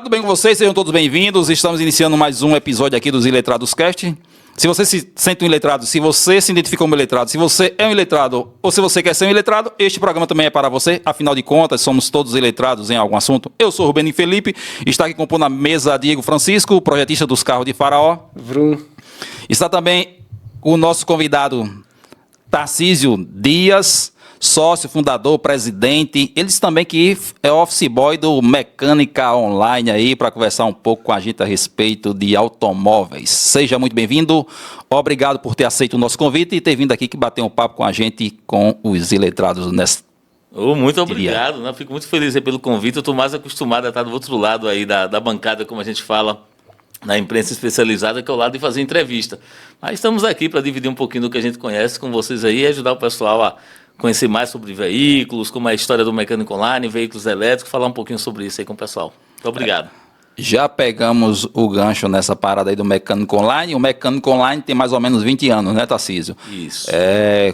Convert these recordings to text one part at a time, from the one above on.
tudo bem com vocês? Sejam todos bem-vindos. Estamos iniciando mais um episódio aqui dos Iletrados Cast. Se você se sente um iletrado, se você se identificou como iletrado, se você é um iletrado ou se você quer ser um iletrado, este programa também é para você. Afinal de contas, somos todos iletrados em algum assunto. Eu sou o Rubeni Felipe, está aqui compondo a mesa Diego Francisco, projetista dos carros de Faraó. Vrum. Está também o nosso convidado Tarcísio Dias, sócio, fundador, presidente. Ele disse também que é office boy do Mecânica Online aí para conversar um pouco com a gente a respeito de automóveis. Seja muito bem-vindo. Obrigado por ter aceito o nosso convite e ter vindo aqui que bater um papo com a gente com os iletrados nesta. Muito obrigado, né? Fico muito feliz aí pelo convite. Eu estou mais acostumado a estar do outro lado aí da bancada, como a gente fala na imprensa especializada, que é o lado de fazer entrevista. Mas estamos aqui para dividir um pouquinho do que a gente conhece com vocês aí e ajudar o pessoal a conhecer mais sobre veículos, como é a história do Mecânico Online, veículos elétricos, falar um pouquinho sobre isso aí com o pessoal. Muito obrigado. Já pegamos o gancho nessa parada aí do Mecânico Online. O Mecânico Online tem mais ou menos 20 anos, né, Tarcísio? Isso.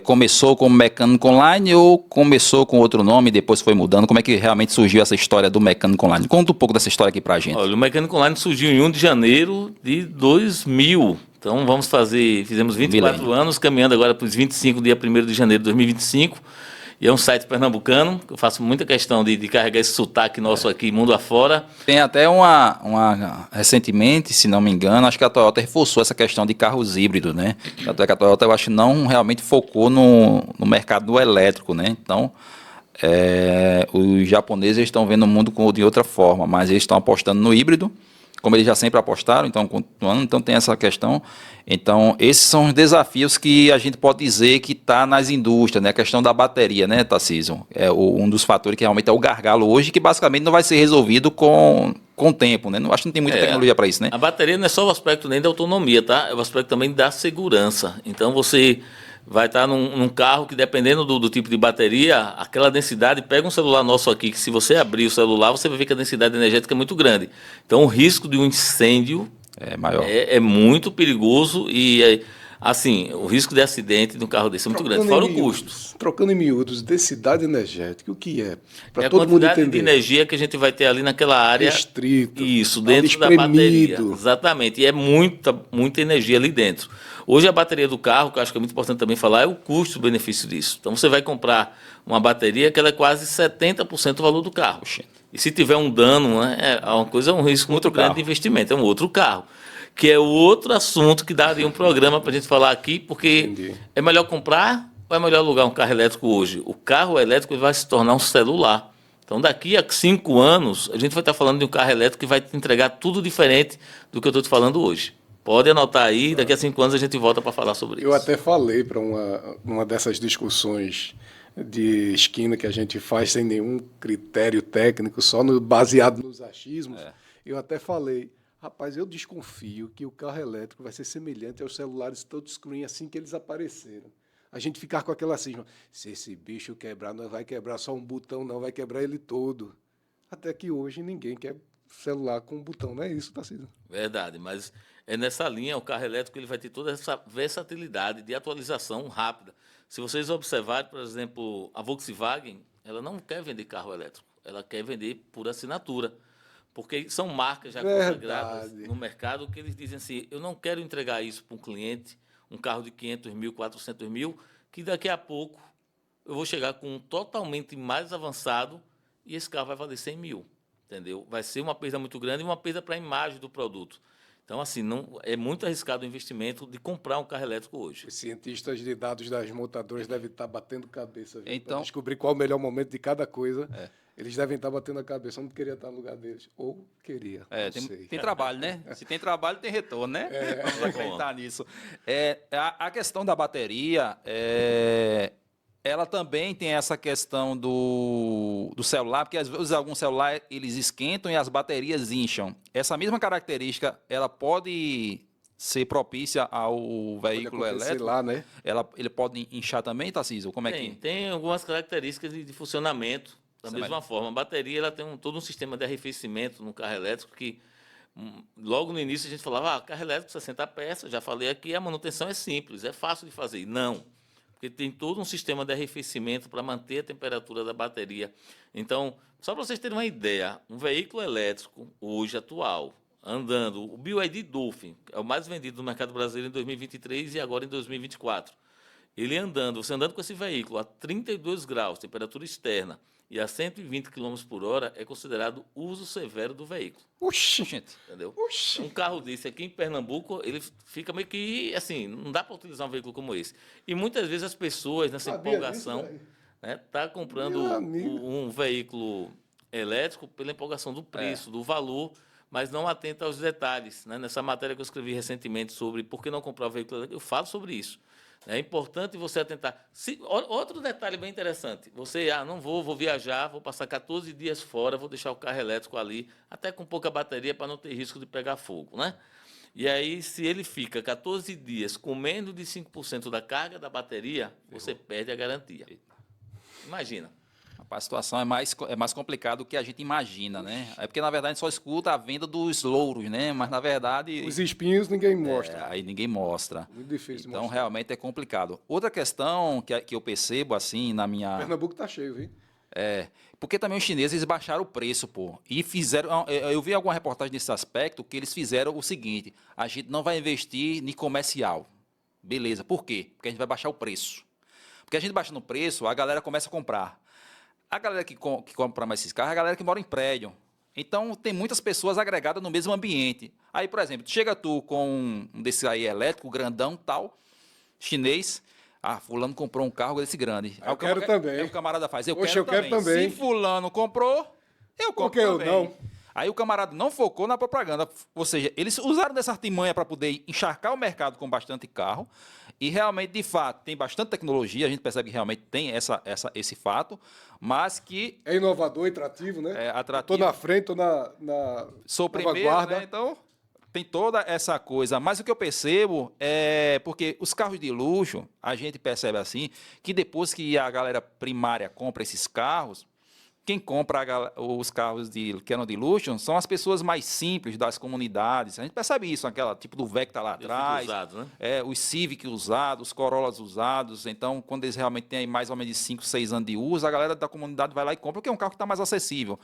Começou como Mecânico Online ou começou com outro nome e depois foi mudando? Como é que realmente surgiu essa história do Mecânico Online? Conta um pouco dessa história aqui pra gente. Olha, o Mecânico Online surgiu em 1 de janeiro de 2000. Então, fizemos 24 anos, caminhando agora para os 25, dia 1º de janeiro de 2025. E é um site pernambucano, eu faço muita questão de carregar esse sotaque nosso aqui, mundo afora. Tem até recentemente, se não me engano, acho que a Toyota reforçou essa questão de carros híbridos, né? Até que a Toyota, eu acho, não realmente focou no mercado do elétrico, né? Então, os japoneses estão vendo o mundo de outra forma, mas eles estão apostando no híbrido, como eles já sempre apostaram, então tem essa questão. Então, esses são os desafios que a gente pode dizer que está nas indústrias, né? A questão da bateria, né, Tarcísio? Um dos fatores que realmente é o gargalo hoje, que basicamente não vai ser resolvido com o tempo, né? Acho que não tem muita tecnologia para isso, né? A bateria não é só o aspecto nem da autonomia, tá? É o aspecto também da segurança. Então, você vai estar num carro que, dependendo do tipo de bateria, aquela densidade, pega um celular nosso aqui, que se você abrir o celular, você vai ver que a densidade energética é muito grande. Então, o risco de um incêndio é maior. É muito perigoso e, assim, o risco de acidente de um carro desse é muito grande, fora o custo. Trocando em miúdos, densidade energética, o que é? Para todo mundo entender. É a quantidade de energia que a gente vai ter ali naquela área. Restrito. Isso, dentro da bateria. Exatamente, e é muita energia ali dentro. Hoje a bateria do carro, que eu acho que é muito importante também falar, é o custo-benefício disso. Então você vai comprar uma bateria que ela é quase 70% do valor do carro. E se tiver um dano, né, é um risco muito grande de investimento, é um outro carro. Que é outro assunto que daria um programa para a gente falar aqui, porque é melhor comprar ou é melhor alugar um carro elétrico hoje? O carro elétrico vai se tornar um celular. Então, daqui a 5 anos, a gente vai estar falando de um carro elétrico que vai te entregar tudo diferente do que eu estou te falando hoje. Pode anotar aí, daqui a 5 anos a gente volta para falar sobre isso. Eu até falei para uma dessas discussões de esquina que a gente faz sem nenhum critério técnico, só baseado nos achismos, eu até falei, rapaz, eu desconfio que o carro elétrico vai ser semelhante aos celulares touchscreen assim que eles apareceram. A gente ficar com aquela cisma, se esse bicho quebrar, não vai quebrar só um botão, não, vai quebrar ele todo. Até que hoje ninguém quer celular com um botão, não é isso, Tarcísio? Verdade, mas é nessa linha, o carro elétrico ele vai ter toda essa versatilidade de atualização rápida. Se vocês observarem, por exemplo, a Volkswagen, ela não quer vender carro elétrico, ela quer vender por assinatura. Porque são marcas já consagradas no mercado que eles dizem assim, eu não quero entregar isso para um cliente, um carro de 500 mil, 400 mil, que daqui a pouco eu vou chegar com um totalmente mais avançado e esse carro vai valer 100 mil, entendeu? Vai ser uma perda muito grande e uma perda para a imagem do produto. Então, assim, é muito arriscado o investimento de comprar um carro elétrico hoje. Os cientistas de dados das montadoras devem estar batendo cabeça para descobrir qual é o melhor momento de cada coisa. Eles devem estar batendo a cabeça. Eu não queria estar no lugar deles. Ou queria. Tem trabalho, né? Se tem trabalho, tem retorno, né? Vamos acreditar nisso. A questão da bateria, ela também tem essa questão do celular, porque às vezes alguns celulares eles esquentam e as baterias incham. Essa mesma característica, ela pode ser propícia ao veículo elétrico? Lá, né? Ele pode inchar também, Tarcísio? Como é que... Tem algumas características de funcionamento. Da mesma forma, a bateria ela tem todo um sistema de arrefecimento no carro elétrico que, logo no início, a gente falava, carro elétrico 60 peças, já falei aqui, a manutenção é simples, é fácil de fazer. Não. porque tem todo um sistema de arrefecimento para manter a temperatura da bateria. Então, só para vocês terem uma ideia, um veículo elétrico, hoje atual, andando, o BYD Dolphin, é o mais vendido no mercado brasileiro em 2023 e agora em 2024. Você andando com esse veículo a 32 graus, temperatura externa, e a 120 km por hora, é considerado uso severo do veículo. Oxi, gente. Entendeu? Oxi. Um carro desse aqui em Pernambuco, ele fica meio que assim, não dá para utilizar um veículo como esse. E muitas vezes as pessoas, nessa empolgação, tá comprando um veículo elétrico pela empolgação do preço, do valor, mas não atenta aos detalhes. Né? Nessa matéria que eu escrevi recentemente sobre por que não comprar um veículo elétrico, eu falo sobre isso. É importante você atentar. Outro detalhe bem interessante, você, não vou viajar, vou passar 14 dias fora, vou deixar o carro elétrico ali, até com pouca bateria para não ter risco de pegar fogo, né? E aí, se ele fica 14 dias com menos de 5% da carga da bateria, você perde a garantia. Imagina. A situação é mais complicada do que a gente imagina, né? É porque, na verdade, a gente só escuta a venda dos louros, né? Mas, na verdade... Os espinhos ninguém mostra. Aí ninguém mostra. Muito difícil de então, mostrar. realmente é complicado. Outra questão que eu percebo, assim, na minha... Pernambuco tá cheio, viu? Porque também os chineses eles baixaram o preço, pô. E fizeram... Eu vi alguma reportagem nesse aspecto que eles fizeram o seguinte: a gente não vai investir em comercial. Beleza. Por quê? Porque a gente vai baixar o preço. Porque a gente baixando o preço, a galera começa a comprar. A galera que compra mais esses carros é a galera que mora em prédio. Então, tem muitas pessoas agregadas no mesmo ambiente. Aí, por exemplo, chega tu com um desse aí elétrico, grandão, tal, chinês. Fulano comprou um carro desse grande. Eu quero também. Aí o camarada faz, eu quero também. Se fulano comprou, eu compro também. Eu não. Aí o camarada não focou na propaganda. Ou seja, eles usaram dessa artimanha para poder encharcar o mercado com bastante carro. E realmente, de fato, tem bastante tecnologia. A gente percebe que realmente tem esse fato. Mas que... É inovador e atrativo, né? É atrativo. Estou na frente, estou na Sou primeiro, né? Então, tem toda essa coisa. Mas o que eu percebo é... Porque os carros de luxo, a gente percebe assim, que depois que a galera primária compra esses carros, quem compra os carros que eram de luxo são as pessoas mais simples das comunidades. A gente percebe isso, aquela tipo do Vectra lá atrás. Usado, né? Os Civic usados, os Corollas usados. Então, quando eles realmente têm mais ou menos de 5, 6 anos de uso, a galera da comunidade vai lá e compra, porque é um carro que está mais acessível.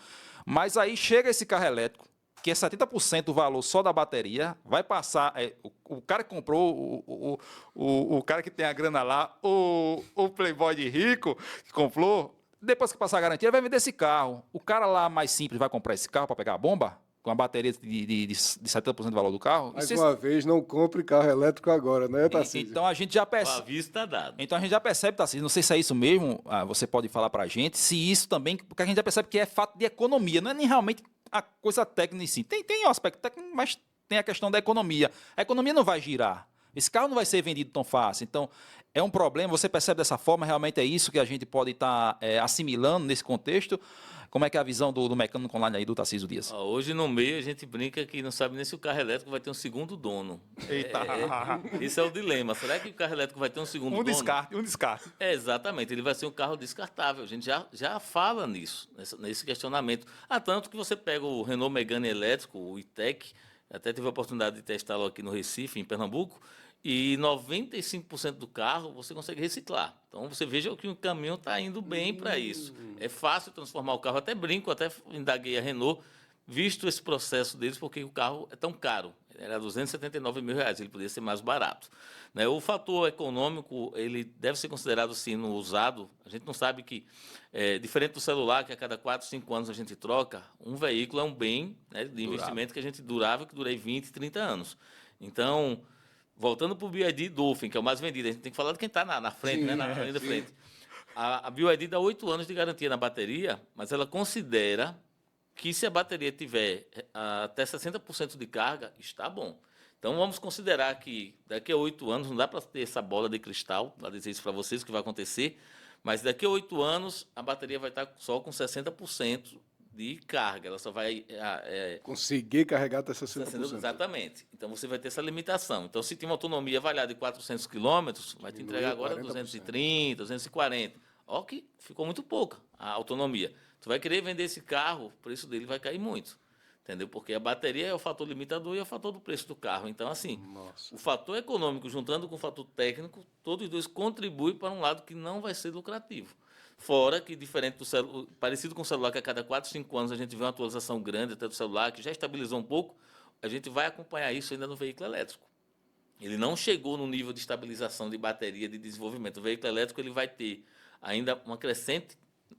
Mas aí chega esse carro elétrico, que é 70% do valor só da bateria, vai passar... o cara que comprou, o cara que tem a grana lá, o playboy de rico que comprou... Depois que passar a garantia, ele vai vender esse carro. O cara lá mais simples vai comprar esse carro para pegar a bomba? Com a bateria de 70% do valor do carro? Mais uma vez, não compre carro elétrico agora, né, Tarcísio? Então a gente já percebe. O aviso está dado. Então a gente já percebe, Tarcísio, não sei se é isso mesmo, você pode falar para a gente, se isso também, porque a gente já percebe que é fato de economia, não é nem realmente a coisa técnica em si. Tem o aspecto técnico, mas tem a questão da economia. A economia não vai girar. Esse carro não vai ser vendido tão fácil. Então, é um problema. Você percebe dessa forma? Realmente é isso que a gente pode estar assimilando nesse contexto? Como é que é a visão do mecânico online aí do Tarcísio Dias? Hoje, no meio, a gente brinca que não sabe nem se o carro elétrico vai ter um segundo dono. Eita! Esse é o dilema. Será que o carro elétrico vai ter um segundo dono? Um descarte. Exatamente. Ele vai ser um carro descartável. A gente já fala nisso, nesse questionamento. Tanto que você pega o Renault Megane elétrico, o E-Tech, até tive a oportunidade de testá-lo aqui no Recife, em Pernambuco, e 95% do carro você consegue reciclar. Então você veja que o caminho está indo bem para isso. É fácil transformar o carro, até brinco, até indaguei a Renault, visto esse processo deles, porque o carro é tão caro. Ele era R$279 mil, ele poderia ser mais barato. Né? O fator econômico, ele deve ser considerado, sim, no usado. A gente não sabe que, diferente do celular, que a cada 4, 5 anos a gente troca, um veículo é um bem, né, de investimento que a gente durável, que dura aí 20, 30 anos. Então, voltando para o BYD Dolphin, que é o mais vendido, a gente tem que falar de quem está na frente, sim, né, na linha da frente. A BYD dá 8 anos de garantia na bateria, mas ela considera que se a bateria tiver até 60% de carga, está bom. Então, vamos considerar que daqui a 8 anos, não dá para ter essa bola de cristal, para dizer isso para vocês, o que vai acontecer, mas daqui a 8 anos, a bateria vai estar só com 60% de carga. Ela só vai... conseguir carregar até 60%. Exatamente. Então, você vai ter essa limitação. Então, se tem uma autonomia avaliada de 400 km, vai te entregar agora 230, 240. Ó que ficou muito pouca a autonomia. Tu vai querer vender esse carro, o preço dele vai cair muito. Entendeu? Porque a bateria é o fator limitador e é o fator do preço do carro. Então, assim, Nossa. o fator econômico juntando com o fator técnico, todos os dois contribuem para um lado que não vai ser lucrativo. Fora que, diferente do celular, parecido com o celular, que a cada 4, 5 anos a gente vê uma atualização grande até do celular, que já estabilizou um pouco, a gente vai acompanhar isso ainda no veículo elétrico. Ele não chegou no nível de estabilização de bateria, de desenvolvimento. O veículo elétrico ele vai ter ainda uma crescente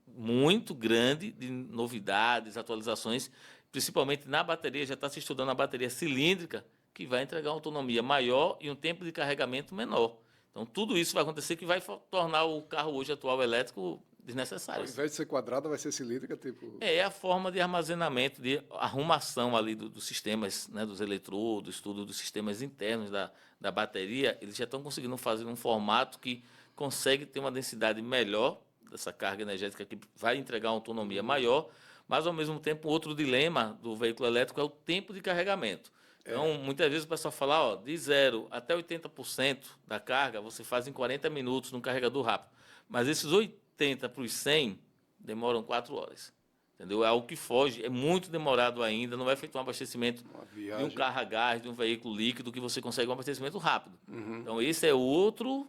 muito grande de novidades, atualizações, principalmente na bateria. Já está se estudando a bateria cilíndrica, que vai entregar uma autonomia maior e um tempo de carregamento menor. Então, tudo isso vai acontecer que vai tornar o carro hoje atual elétrico desnecessário. Ao invés de ser quadrada, vai ser cilíndrica, tipo... É a forma de armazenamento, de arrumação ali dos sistemas, né, dos eletrodos, tudo dos sistemas internos da bateria. Eles já estão conseguindo fazer um formato que consegue ter uma densidade melhor dessa carga energética que vai entregar uma autonomia maior, mas, ao mesmo tempo, outro dilema do veículo elétrico é o tempo de carregamento. Então, muitas vezes o pessoal fala, ó, de 0 até 80% da carga você faz em 40 minutos num carregador rápido. Mas esses 80 para os 100 demoram 4 horas. Entendeu? É algo que foge, é muito demorado ainda, não é feito um abastecimento de um carro a gás, de um veículo líquido, que você consegue um abastecimento rápido. Então, esse é outro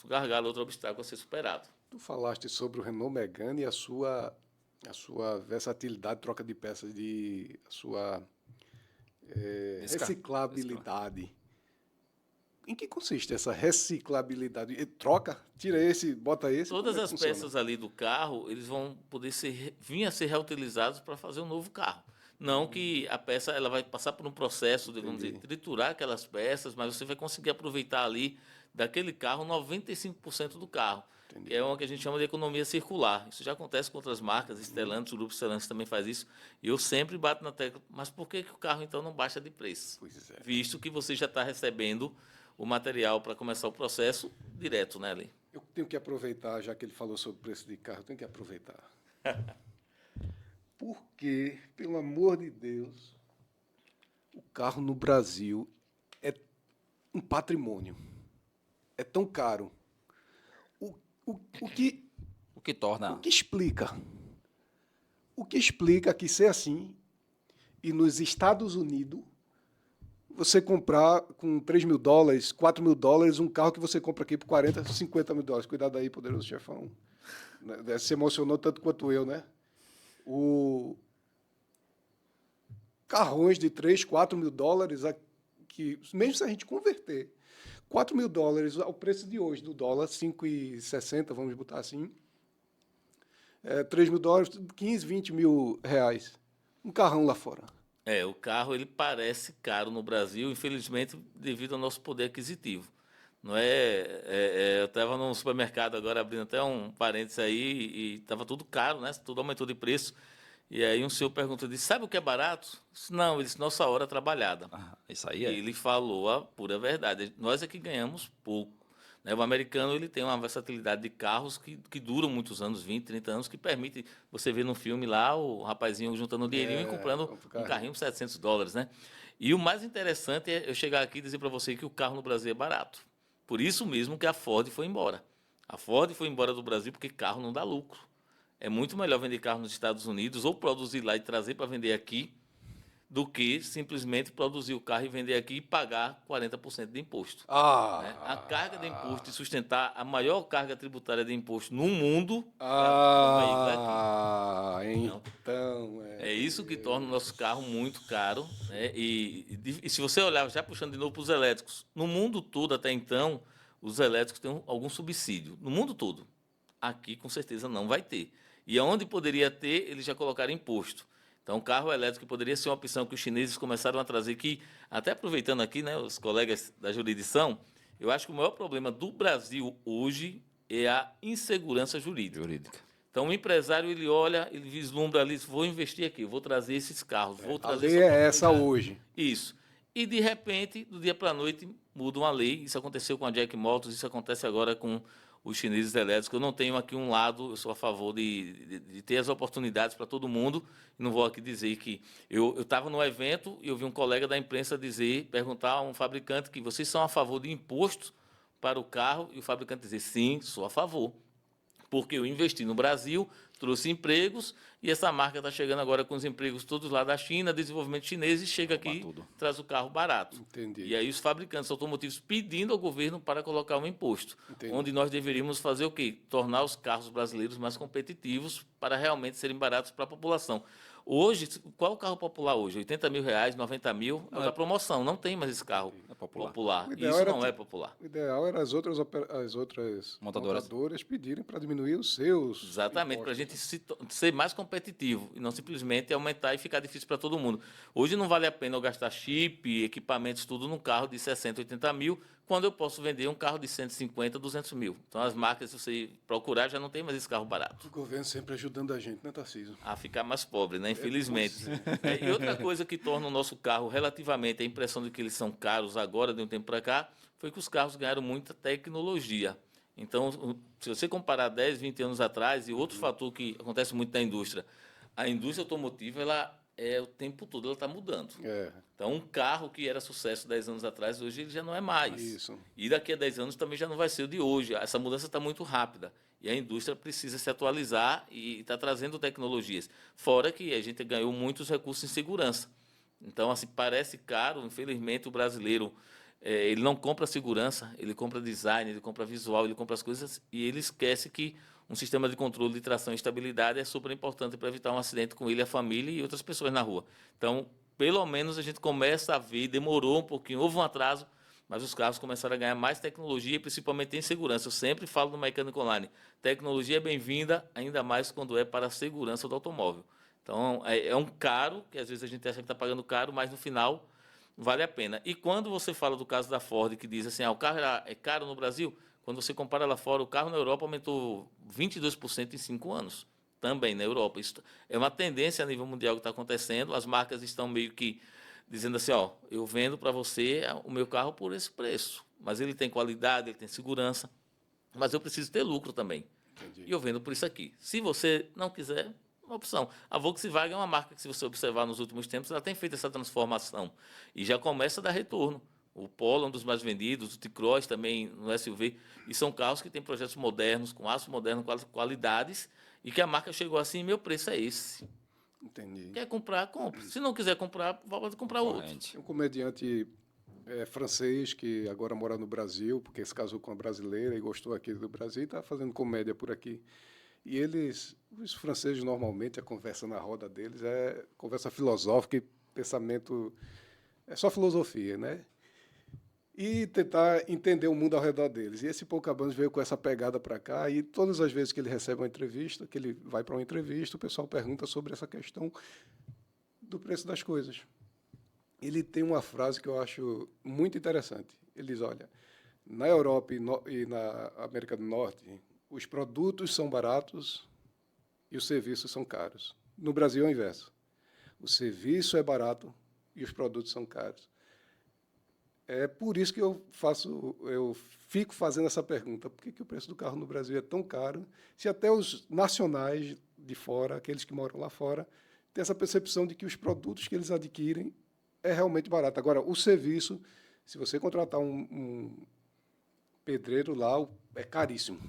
gargalo, outro obstáculo a ser superado. Tu falaste sobre o Renault Megane e a sua versatilidade, troca de peças, a sua reciclabilidade. Em que consiste essa reciclabilidade? Troca, tira esse, bota esse. Todas as peças ali do carro, eles vão poder vir a ser reutilizados para fazer um novo carro. Não que a peça ela vai passar por um processo de, vamos dizer, triturar aquelas peças, mas você vai conseguir aproveitar ali daquele carro 95% do carro. Entendi. Que é uma que a gente chama de economia circular. Isso já acontece com outras marcas, Stellantis, o grupo Stellantis também faz isso. E eu sempre bato na tecla, mas por que o carro então não baixa de preço? Pois é. Visto que você já está recebendo o material para começar o processo direto, né, Ali? Eu tenho que aproveitar, já que ele falou sobre o preço de carro, eu tenho que aproveitar. Porque, pelo amor de Deus, o carro no Brasil é um patrimônio. É tão caro. O que torna... O que explica? O que explica que ser assim e nos Estados Unidos você comprar com $3.000, $4.000 um carro que você compra aqui por $40, $50.000. Cuidado aí, poderoso chefão. Se emocionou tanto quanto eu, né? Carrões de $3, $4.000 aqui, mesmo se a gente converter $4.000 ao preço de hoje, do dólar, 5,60, vamos botar assim, $3.000, 15, 20 mil reais. Um carrão lá fora. O carro ele parece caro no Brasil, infelizmente, devido ao nosso poder aquisitivo. Não eu estava num supermercado agora, abrindo até um parênteses aí, e estava tudo caro, né? Tudo aumentou de preço. E aí um senhor perguntou, disse, sabe o que é barato? Eu disse, não, ele disse, nossa hora trabalhada. Isso aí é. E ele falou a pura verdade. Nós é que ganhamos pouco. Né? O americano ele tem uma versatilidade de carros que duram muitos anos, 20, 30 anos, que permite você ver no filme lá o rapazinho juntando um dinheirinho e comprando um carrinho por $700, né? E o mais interessante é eu chegar aqui e dizer para você que o carro no Brasil é barato. Por isso mesmo que a Ford foi embora. A Ford foi embora do Brasil porque carro não dá lucro. É muito melhor vender carro nos Estados Unidos ou produzir lá e trazer para vender aqui do que simplesmente produzir o carro e vender aqui e pagar 40% de imposto. Né? A carga de imposto e sustentar a maior carga tributária de imposto no mundo é isso que torna o nosso carro muito caro. Né? E se você olhar, já puxando de novo para os elétricos, no mundo todo até então, os elétricos têm algum subsídio. No mundo todo. Aqui, com certeza, não vai ter. E onde poderia ter, eles já colocaram imposto. Então, o carro elétrico poderia ser uma opção que os chineses começaram a trazer, que, até aproveitando aqui, né, os colegas da jurisdição, eu acho que o maior problema do Brasil hoje é a insegurança jurídica. Então, o empresário, ele olha, ele vislumbra ali, vou investir aqui, vou trazer esses carros, vou trazer... A lei é essa hoje. Isso. E, de repente, do dia para a noite, muda uma lei. Isso aconteceu com a Jack Motors, isso acontece agora com os chineses elétricos. Eu não tenho aqui um lado, eu sou a favor de ter as oportunidades para todo mundo. E não vou aqui dizer que... Eu estava no evento e eu vi um colega da imprensa perguntar a um fabricante que vocês são a favor de imposto para o carro, e o fabricante dizer, sim, sou a favor. Porque eu investi no Brasil, trouxe empregos, e essa marca está chegando agora com os empregos todos lá da China, desenvolvimento chinês, e chega aqui, traz o carro barato. Entendi. E aí os fabricantes automotivos pedindo ao governo para colocar um imposto. Entendi. Onde nós deveríamos fazer o quê? Tornar os carros brasileiros mais competitivos para realmente serem baratos para a população. Hoje, qual é o carro popular hoje? 80 mil reais, 90 mil, é da promoção. Não tem mais esse carro popular. Isso não é popular. O ideal era as outras montadoras pedirem para diminuir os seus. Exatamente, para a gente ser mais competitivo e não simplesmente aumentar e ficar difícil para todo mundo. Hoje não vale a pena eu gastar chip, equipamentos, tudo num carro de 60, 80 mil, quando eu posso vender um carro de 150, 200 mil. Então as marcas, se você procurar, já não tem mais esse carro barato. O governo sempre ajudando a gente, né, Tarcísio? A ficar mais pobre, né? Infelizmente. E outra coisa que torna o nosso carro relativamente a impressão de que eles são caros agora, de um tempo para cá, foi que os carros ganharam muita tecnologia. Então, se você comparar 10, 20 anos atrás, e outro fator que acontece muito na indústria, a indústria automotiva, ela o tempo todo ela está mudando. Então, um carro que era sucesso 10 anos atrás, hoje ele já não é mais. Isso. E daqui a 10 anos também já não vai ser o de hoje. Essa mudança está muito rápida. E a indústria precisa se atualizar e está trazendo tecnologias. Fora que a gente ganhou muitos recursos em segurança. Então, assim, parece caro, infelizmente, o brasileiro ele não compra segurança, ele compra design, ele compra visual, ele compra as coisas e ele esquece que um sistema de controle de tração e estabilidade é super importante para evitar um acidente com ele, a família e outras pessoas na rua. Então, pelo menos a gente começa a ver, demorou um pouquinho, houve um atraso, mas os carros começaram a ganhar mais tecnologia, principalmente em segurança. Eu sempre falo no Mecânico Online, tecnologia é bem-vinda, ainda mais quando é para a segurança do automóvel. Então, é um caro, que às vezes a gente acha que está pagando caro, mas no final vale a pena. E quando você fala do caso da Ford, que diz assim, o carro é caro no Brasil, quando você compara lá fora, o carro na Europa aumentou 22% em 5 anos, também na Europa. Isso é uma tendência a nível mundial que está acontecendo, as marcas estão meio que dizendo assim, eu vendo para você o meu carro por esse preço, mas ele tem qualidade, ele tem segurança, mas eu preciso ter lucro também. Entendi. E eu vendo por isso aqui. Se você não quiser, uma opção. A Volkswagen é uma marca que, se você observar nos últimos tempos, ela tem feito essa transformação e já começa a dar retorno. O Polo é um dos mais vendidos, o T-Cross também no SUV, e são carros que têm projetos modernos, com aço moderno, com qualidades, e que a marca chegou assim, meu preço é esse. Entendi. Quer comprar, compra. Se não quiser comprar, pode comprar outro. Tem um comediante francês que agora mora no Brasil, porque se casou com uma brasileira e gostou aqui do Brasil e está fazendo comédia por aqui. E os franceses, normalmente, a conversa na roda deles é conversa filosófica e pensamento, é só filosofia, né? E tentar entender o mundo ao redor deles. E esse Paul Cabanes veio com essa pegada para cá, e todas as vezes que ele recebe uma entrevista, que ele vai para uma entrevista, o pessoal pergunta sobre essa questão do preço das coisas. Ele tem uma frase que eu acho muito interessante. Ele diz, olha, na Europa e na América do Norte, os produtos são baratos e os serviços são caros. No Brasil é o inverso. O serviço é barato e os produtos são caros. É por isso que eu fico fazendo essa pergunta. Por que o preço do carro no Brasil é tão caro, se até os nacionais de fora, aqueles que moram lá fora, têm essa percepção de que os produtos que eles adquirem é realmente barato. Agora, o serviço, se você contratar um pedreiro lá, é caríssimo.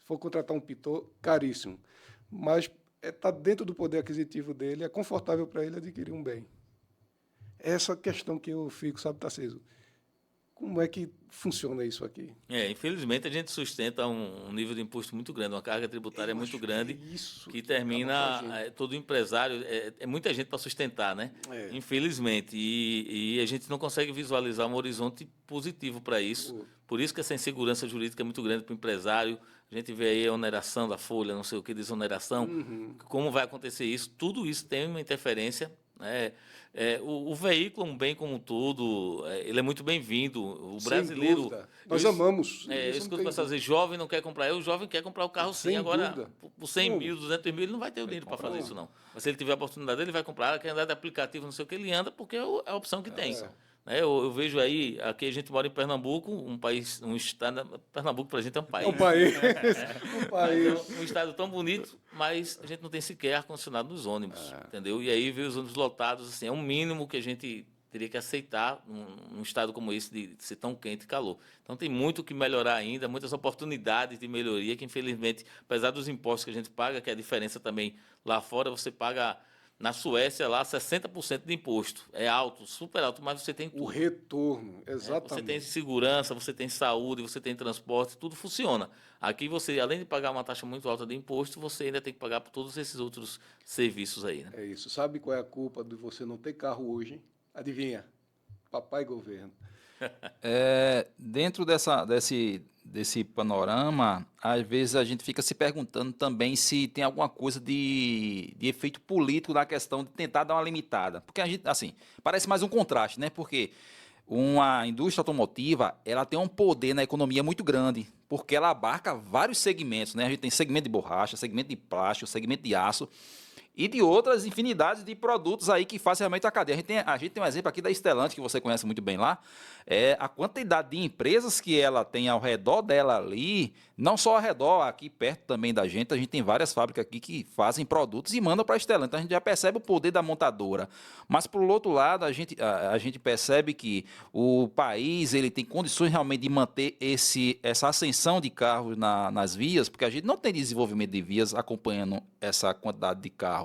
Se for contratar um pintor, caríssimo. Mas está dentro do poder aquisitivo dele, é confortável para ele adquirir um bem. Essa questão que eu fico, sabe, Tarcísio? Como é que funciona isso aqui? Infelizmente a gente sustenta um nível de imposto muito grande, uma carga tributária muito grande, que termina todo empresário, muita gente para sustentar, né? Infelizmente, e a gente não consegue visualizar um horizonte positivo para isso. Por isso que essa insegurança jurídica é muito grande para o empresário. A gente vê aí a oneração da folha, não sei o que, desoneração, como vai acontecer isso. Tudo isso tem uma interferência. O veículo, um bem como um todo, ele é muito bem-vindo. O brasileiro. Nós amamos. Eu escuto pessoas dizer, jovem não quer comprar. O jovem quer comprar o carro sim. Agora, por 100 mil, 200 mil, ele não vai ter o dinheiro para fazer isso, não. Mas se ele tiver a oportunidade, ele vai comprar. Quer andar de aplicativo, não sei o que, ele anda porque é a opção que tem. Eu vejo aí, aqui a gente mora em Pernambuco, um estado. Pernambuco para a gente é um país. Um estado tão bonito, mas a gente não tem sequer ar-condicionado nos ônibus, entendeu? E aí vê os ônibus lotados, assim, é um mínimo que a gente teria que aceitar num estado como esse de ser tão quente e calor. Então tem muito que melhorar ainda, muitas oportunidades de melhoria que, infelizmente, apesar dos impostos que a gente paga, que é a diferença também lá fora, você paga na Suécia lá 60% de imposto. É alto, super alto, mas você tem tudo. O retorno, exatamente. Você tem segurança, você tem saúde, você tem transporte, tudo funciona. Aqui você, além de pagar uma taxa muito alta de imposto, você ainda tem que pagar por todos esses outros serviços aí, né? É isso. Sabe qual é a culpa de você não ter carro hoje? Adivinha? Papai governo. Dentro desse panorama, às vezes a gente fica se perguntando também se tem alguma coisa de efeito político na questão de tentar dar uma limitada. Porque a gente, assim, parece mais um contraste, né? Porque uma indústria automotiva, ela tem um poder na economia muito grande, porque ela abarca vários segmentos, né? A gente tem segmento de borracha, segmento de plástico, segmento de aço, e de outras infinidades de produtos aí que fazem realmente a cadeia. A gente tem um exemplo aqui da Stellantis, que você conhece muito bem lá, a quantidade de empresas que ela tem ao redor dela ali, não só ao redor, aqui perto também da gente, a gente tem várias fábricas aqui que fazem produtos e mandam para a Stellantis, então a gente já percebe o poder da montadora. Mas, por outro lado, a gente percebe que o país ele tem condições realmente de manter essa ascensão de carros nas vias, porque a gente não tem desenvolvimento de vias acompanhando essa quantidade de carros.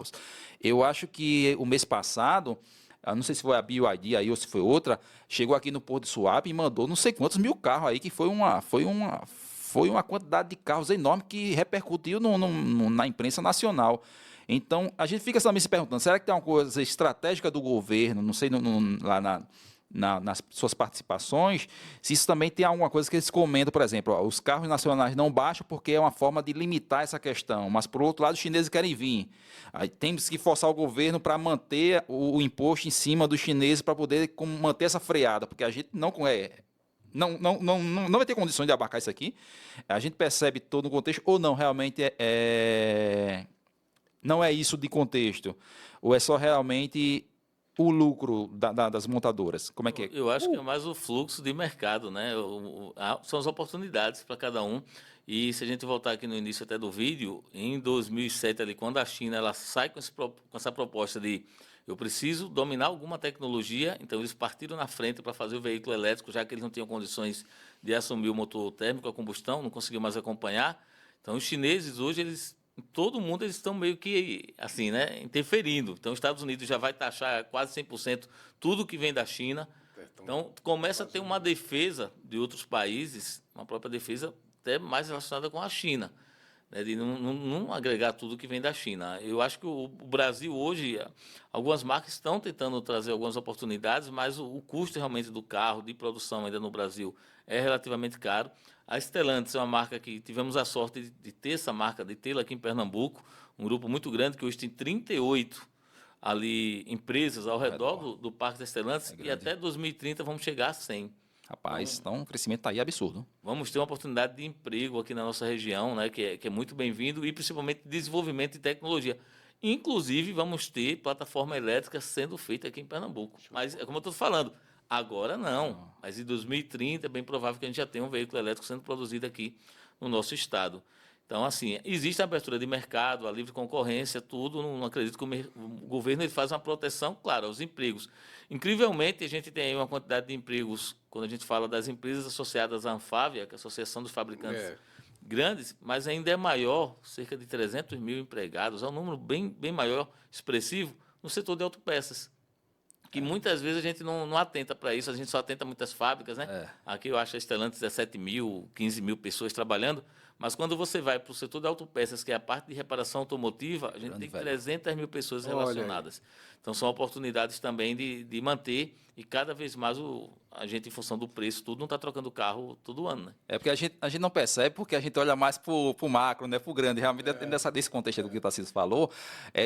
Eu acho que o mês passado, não sei se foi a BYD aí ou se foi outra, chegou aqui no Porto de Suape e mandou não sei quantos mil carros aí, que foi uma quantidade de carros enorme que repercutiu na imprensa nacional. Então, a gente fica também se perguntando, será que tem uma coisa estratégica do governo, não sei, lá nas suas participações, se isso também tem alguma coisa que eles comentam, por exemplo, os carros nacionais não baixam porque é uma forma de limitar essa questão, mas por outro lado os chineses querem vir. Aí temos que forçar o governo para manter o imposto em cima dos chineses para poder manter essa freada, porque a gente não vai ter condições de abarcar isso aqui. A gente percebe todo o contexto, ou não, realmente não é isso de contexto, ou é só realmente o lucro das montadoras? Como é que é? Eu acho que é mais o fluxo de mercado, né? São as oportunidades para cada um. E se a gente voltar aqui no início até do vídeo, em 2007, ali, quando a China ela sai com essa proposta de eu preciso dominar alguma tecnologia, então eles partiram na frente para fazer o veículo elétrico, já que eles não tinham condições de assumir o motor térmico a combustão, não conseguiam mais acompanhar. Então os chineses hoje, todo mundo eles estão meio que assim, né, interferindo. Então, os Estados Unidos já vai taxar quase 100% tudo que vem da China. Então, começa a ter uma defesa de outros países, uma própria defesa até mais relacionada com a China, né, de não agregar tudo que vem da China. Eu acho que o Brasil hoje, algumas marcas estão tentando trazer algumas oportunidades, mas o custo realmente do carro, de produção ainda no Brasil, é relativamente caro. A Stellantis é uma marca que tivemos a sorte de ter essa marca, de tê-la aqui em Pernambuco, um grupo muito grande que hoje tem 38 ali empresas ao redor do Parque da Stellantis e até 2030 vamos chegar a 100. Rapaz, então o crescimento está aí absurdo. Vamos ter uma oportunidade de emprego aqui na nossa região, né, que é muito bem-vindo, e principalmente desenvolvimento de tecnologia. Inclusive, vamos ter plataforma elétrica sendo feita aqui em Pernambuco. Mas, é como eu estou falando, agora não. Mas em 2030 é bem provável que a gente já tenha um veículo elétrico sendo produzido aqui no nosso estado. Então, assim, existe a abertura de mercado, a livre concorrência, tudo. Não acredito que o governo ele faz uma proteção, claro, aos empregos. Incrivelmente, a gente tem aí uma quantidade de empregos, quando a gente fala das empresas associadas à Anfávia, que é a Associação dos Fabricantes Grandes, mas ainda é maior, cerca de 300 mil empregados, é um número bem maior, expressivo, no setor de autopeças. Que muitas vezes a gente não atenta para isso, a gente só atenta a muitas fábricas, né? Aqui eu acho a Stellantis 17 mil, 15 mil pessoas trabalhando, mas quando você vai para o setor de autopeças, que é a parte de reparação automotiva, a gente tem 300 mil pessoas relacionadas. Então são oportunidades também de manter e cada vez mais a gente, em função do preço, tudo não está trocando carro todo ano, né? É porque a gente não percebe, porque a gente olha mais para o macro, né, para o grande. Realmente, desse contexto do que o Tarcísio falou,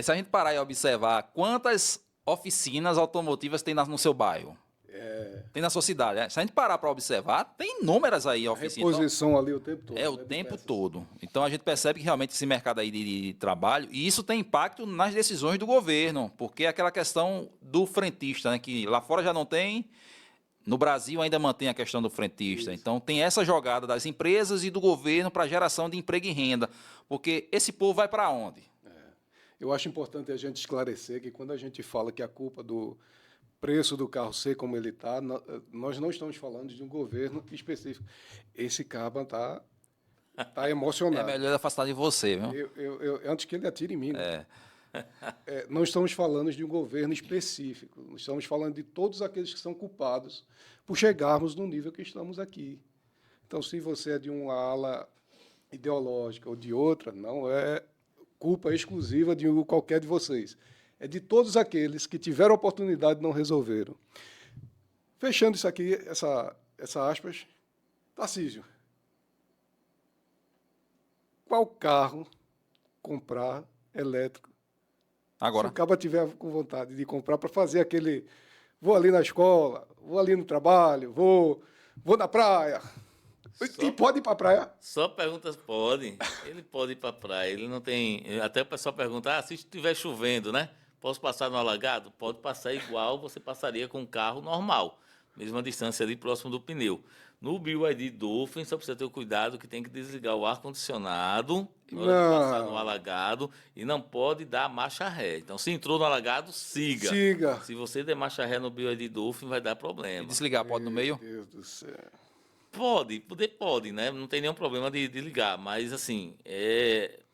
se a gente parar e observar quantas oficinas automotivas tem no seu bairro, tem na sua cidade. Se a gente parar para observar, tem inúmeras aí oficinas. Reposição ali o tempo todo. O tempo todo. Então a gente percebe que realmente esse mercado aí de trabalho, e isso tem impacto nas decisões do governo, porque é aquela questão do frentista, né, que lá fora já não tem, no Brasil ainda mantém a questão do frentista. Então tem essa jogada das empresas e do governo para geração de emprego e renda, porque esse povo vai para onde? Eu acho importante a gente esclarecer que quando a gente fala que a culpa preço do carro ser como ele está, nós não estamos falando de um governo específico. Esse caba está emocionado. É melhor afastar de você, viu? Antes que ele atire em mim. Né? Não estamos falando de um governo específico. Nós estamos falando de todos aqueles que são culpados por chegarmos no nível que estamos aqui. Então, se você é de uma ala ideológica ou de outra, não é culpa exclusiva de qualquer de vocês. É de todos aqueles que tiveram oportunidade e não resolveram. Fechando isso aqui, essa aspas, Tarcísio, qual carro comprar elétrico? Agora. Se o cara tiver com vontade de comprar para fazer aquele... Vou ali na escola, vou ali no trabalho, vou na praia. E pode ir para a praia? Só perguntas, pode. Ele pode ir para a praia. Ele não tem... Até o pessoal pergunta, se estiver chovendo, né? Posso passar no alagado? Pode passar igual você passaria com um carro normal. Mesma distância ali próximo do pneu. No BYD Dolphin, só precisa ter o cuidado que tem que desligar o ar-condicionado na hora de passar no alagado e não pode dar marcha ré. Então, se entrou no alagado, siga. Se você der marcha ré no BYD Dolphin, vai dar problema. E desligar pode no meio? Meu Deus do céu. Pode, né? Não tem nenhum problema de ligar, mas assim,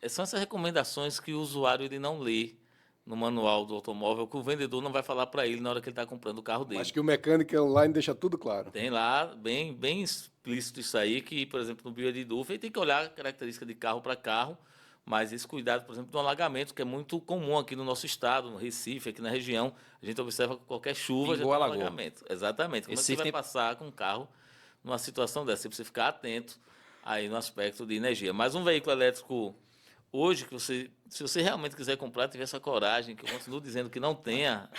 são essas recomendações que o usuário ele não lê no manual do automóvel, que o vendedor não vai falar para ele na hora que ele está comprando o carro dele. Mas que o mecânico online deixa tudo claro. Tem lá, bem explícito isso aí, que, por exemplo, no BYD Dolphin, tem que olhar a característica de carro para carro, mas esse cuidado, por exemplo, do alagamento, que é muito comum aqui no nosso estado, no Recife, aqui na região, a gente observa que qualquer chuva já tem alagamento. Exatamente. Como é que você vai passar com um carro numa situação dessa? Você precisa ficar atento aí no aspecto de energia. Mas um veículo elétrico... Hoje, se você realmente quiser comprar, tiver essa coragem, que eu continuo dizendo que não tenha,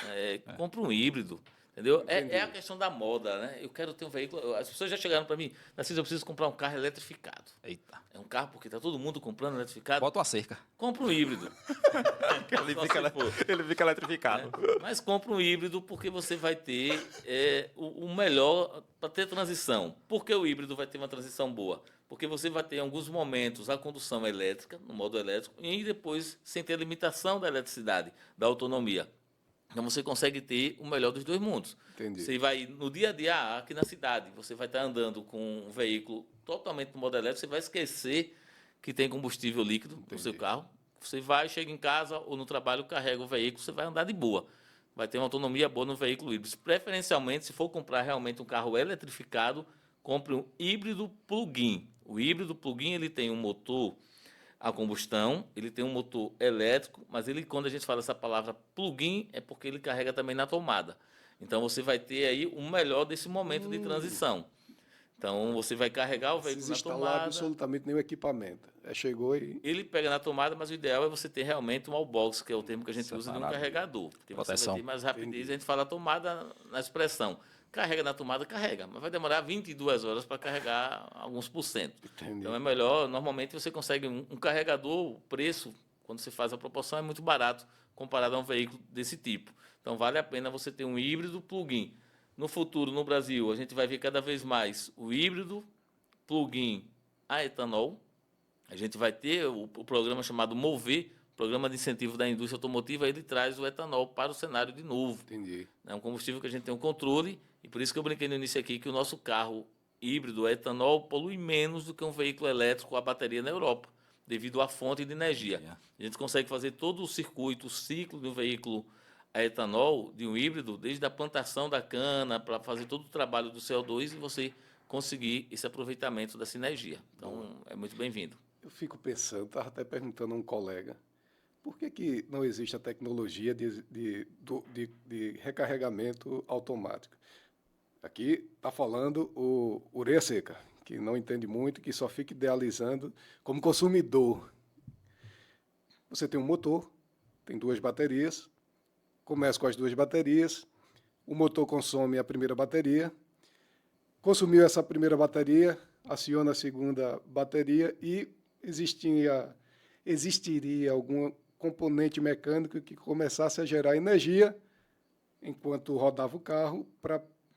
compre um híbrido, entendeu? É a questão da moda, né? Eu quero ter um veículo... As pessoas já chegaram para mim, Narciso, eu preciso comprar um carro eletrificado. Eita. É um carro porque está todo mundo comprando eletrificado. Bota uma cerca. Compra um híbrido. ele fica eletrificado. Mas compra um híbrido porque você vai ter o melhor para ter transição. Por que o híbrido vai ter uma transição boa? Porque você vai ter em alguns momentos a condução elétrica, no modo elétrico, e depois sem ter limitação da eletricidade, da autonomia. Então você consegue ter o melhor dos dois mundos. Entendi. Você vai, no dia a dia, aqui na cidade, você vai estar andando com um veículo totalmente no modo elétrico, você vai esquecer que tem combustível líquido no seu carro. Você vai, chega em casa ou no trabalho, carrega o veículo, você vai andar de boa. Vai ter uma autonomia boa no veículo híbrido. Preferencialmente, se for comprar realmente um carro eletrificado, compre um híbrido plug-in. O híbrido plug-in ele tem um motor a combustão, ele tem um motor elétrico, mas ele, quando a gente fala essa palavra plug-in, é porque ele carrega também na tomada. Então você vai ter aí o melhor desse momento de transição. Então você vai carregar o veículo na tomada. Absolutamente nenhum equipamento. Chegou e... Ele pega na tomada, mas o ideal é você ter realmente um wallbox, que é o termo que a gente usa de um carregador. Porque você vai ter mais rapidez, a gente fala tomada na expressão. Carrega na tomada, carrega, mas vai demorar 22 horas para carregar alguns %. Então é melhor, normalmente você consegue um carregador, o preço, quando você faz a proporção, é muito barato comparado a um veículo desse tipo. Então vale a pena você ter um híbrido plug-in. No futuro, no Brasil, a gente vai ver cada vez mais o híbrido plug-in a etanol. A gente vai ter o programa chamado MOVER, Programa de Incentivo da Indústria Automotiva, ele traz o etanol para o cenário de novo. Entendi. É um combustível que a gente tem um controle, e por isso que eu brinquei no início aqui que o nosso carro híbrido a etanol polui menos do que um veículo elétrico a bateria na Europa, devido à fonte de energia. A gente consegue fazer todo o circuito, o ciclo de um veículo a etanol, de um híbrido, desde a plantação da cana, para fazer todo o trabalho do CO2 e você conseguir esse aproveitamento dessa energia. Então, é muito bem-vindo. Eu fico pensando, estava até perguntando a um colega, por que não existe a tecnologia de recarregamento automático? Aqui está falando o Ureia Seca, que não entende muito, que só fica idealizando como consumidor. Você tem um motor, tem 2 baterias, começa com as 2 baterias, o motor consome a primeira bateria, consumiu essa primeira bateria, aciona a segunda bateria e existiria algum componente mecânico que começasse a gerar energia enquanto rodava o carro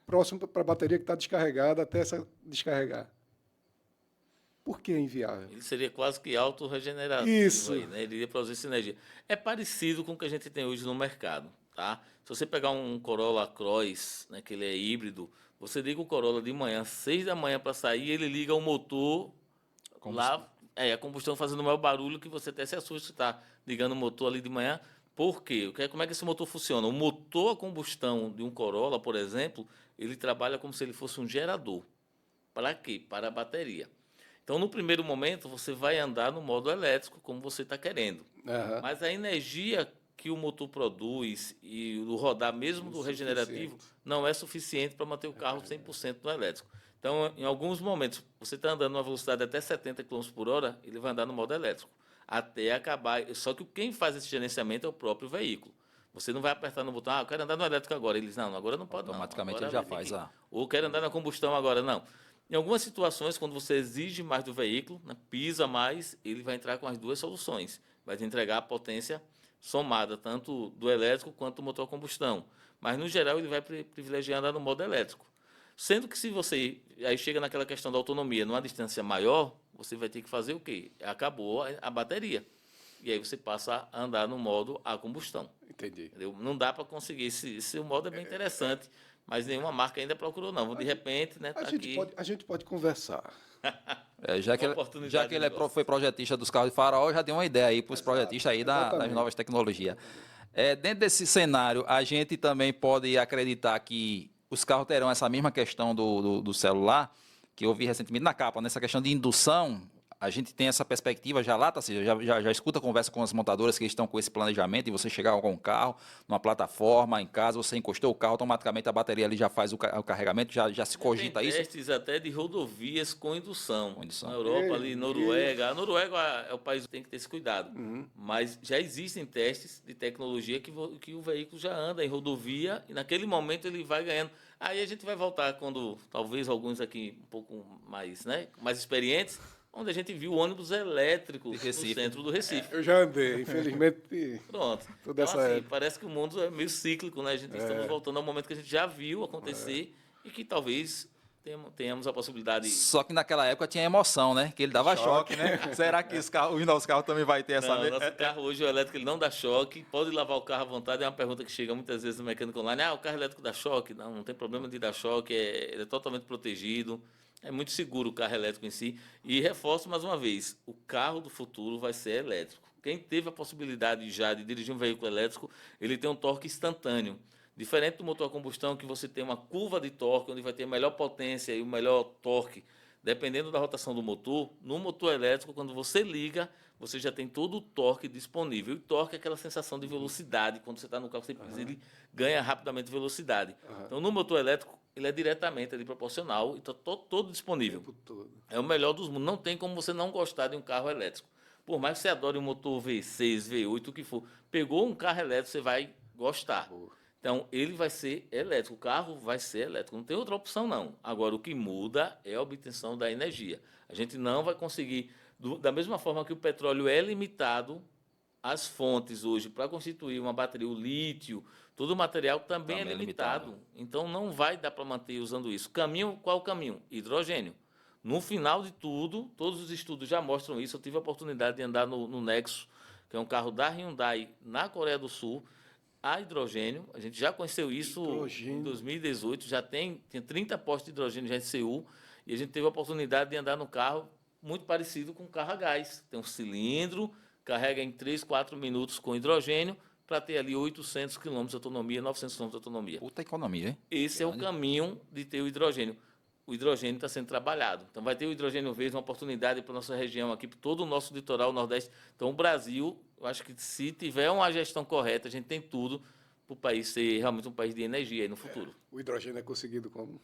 próximo para a bateria que está descarregada até essa descarregar. Por que é inviável? Ele seria quase que autorregenerativo. Isso. Aí, né? Ele iria produzir essa energia. É parecido com o que a gente tem hoje no mercado. tá? Se você pegar um Corolla Cross, né, que ele é híbrido, você liga o Corolla de manhã, 6 da manhã para sair, ele liga o motor lá, a combustão fazendo o maior barulho que você até se assusta se está ligando o motor ali de manhã. Por quê? Como é que esse motor funciona? O motor a combustão de um Corolla, por exemplo, ele trabalha como se ele fosse um gerador. Para quê? Para a bateria. Então, no primeiro momento, você vai andar no modo elétrico, como você está querendo. Aham. Mas a energia que o motor produz e o rodar mesmo do regenerativo não é suficiente para manter o carro 100% no elétrico. Então, em alguns momentos, você está andando numa velocidade até 70 km por hora, ele vai andar no modo elétrico, até acabar. Só que quem faz esse gerenciamento é o próprio veículo. Você não vai apertar no botão, eu quero andar no elétrico agora. Eles, não, agora não pode não. Automaticamente Agora ele já faz. Ou quero andar na combustão agora, não. Em algumas situações, quando você exige mais do veículo, né, pisa mais, ele vai entrar com as duas soluções. Vai te entregar a potência somada, tanto do elétrico quanto do motor a combustão. Mas, no geral, ele vai privilegiar andar no modo elétrico. Sendo que se você aí chega naquela questão da autonomia, numa distância maior, você vai ter que fazer o quê? Acabou a bateria. E aí você passa a andar no modo a combustão. Entendi. Entendeu? Não dá para conseguir. Esse modo é bem interessante, mas nenhuma marca ainda procurou, não. De repente, né, tá aqui. A gente pode conversar. Já que ele foi projetista dos carros de farol, já deu uma ideia aí para os projetistas aí das novas tecnologias. Dentro desse cenário, a gente também pode acreditar que os carros terão essa mesma questão do celular, que eu vi recentemente na capa, nessa questão de indução. A gente tem essa perspectiva já lá, Tarcísio, já escuta a conversa com as montadoras que estão com esse planejamento e você chegar com o carro numa plataforma, em casa, você encostou o carro, automaticamente a bateria ali já faz o carregamento, já se cogita tem isso? Testes até de rodovias com indução. Na Europa, ali, Noruega. A Noruega é o país que tem que ter esse cuidado. Mas já existem testes de tecnologia que o veículo já anda em rodovia e naquele momento ele vai ganhando. Aí a gente vai voltar quando, talvez alguns aqui um pouco mais, né, mais experientes, onde a gente viu ônibus elétricos no centro do Recife. Eu já andei, infelizmente. Pronto. Toda Então, essa assim, parece que o mundo é meio cíclico, né? Estamos voltando ao momento que a gente já viu acontecer e que talvez tenhamos a possibilidade. Só que naquela época tinha emoção, né? Que ele dava choque, né? Será que os novos carros também vai ter essa... Não, nosso carro hoje, o elétrico, ele não dá choque. Pode lavar o carro à vontade. É uma pergunta que chega muitas vezes no mecânico online. O carro elétrico dá choque? Não tem problema de dar choque. Ele é totalmente protegido. É muito seguro o carro elétrico em si. E reforço mais uma vez, o carro do futuro vai ser elétrico. Quem teve a possibilidade já de dirigir um veículo elétrico, ele tem um torque instantâneo. Diferente do motor a combustão, que você tem uma curva de torque, onde vai ter a melhor potência e o melhor torque, dependendo da rotação do motor, no motor elétrico, quando você liga, você já tem todo o torque disponível. E o torque é aquela sensação de velocidade. Quando você está no carro, você precisa, ele ganha rapidamente velocidade. Então, no motor elétrico, ele é diretamente ali, proporcional e está todo disponível. É o melhor dos mundos. Não tem como você não gostar de um carro elétrico. Por mais que você adore um motor V6, V8, o que for, pegou um carro elétrico, você vai gostar. Então, ele vai ser elétrico, o carro vai ser elétrico, não tem outra opção não. Agora, o que muda é a obtenção da energia. A gente não vai conseguir, da mesma forma que o petróleo é limitado, as fontes hoje para constituir uma bateria, o lítio, todo o material também é limitado. Então, não vai dar para manter usando isso. Qual o caminho? Hidrogênio. No final de tudo, todos os estudos já mostram isso. Eu tive a oportunidade de andar no Nexo, que é um carro da Hyundai na Coreia do Sul, a hidrogênio. A gente já conheceu isso em 2018, já tinha 30 postos de hidrogênio já em Seul, e a gente teve a oportunidade de andar no carro muito parecido com um carro a gás. Tem um cilindro, carrega em 3, 4 minutos com hidrogênio, para ter ali 800 km de autonomia, 900 km de autonomia. Puta economia, hein? Esse é o caminho de ter o hidrogênio. O hidrogênio está sendo trabalhado. Então, vai ter o hidrogênio verde, uma oportunidade para a nossa região aqui, para todo o nosso litoral nordeste. Então, o Brasil, eu acho que se tiver uma gestão correta, a gente tem tudo para o país ser realmente um país de energia aí no futuro. O hidrogênio é conseguido como?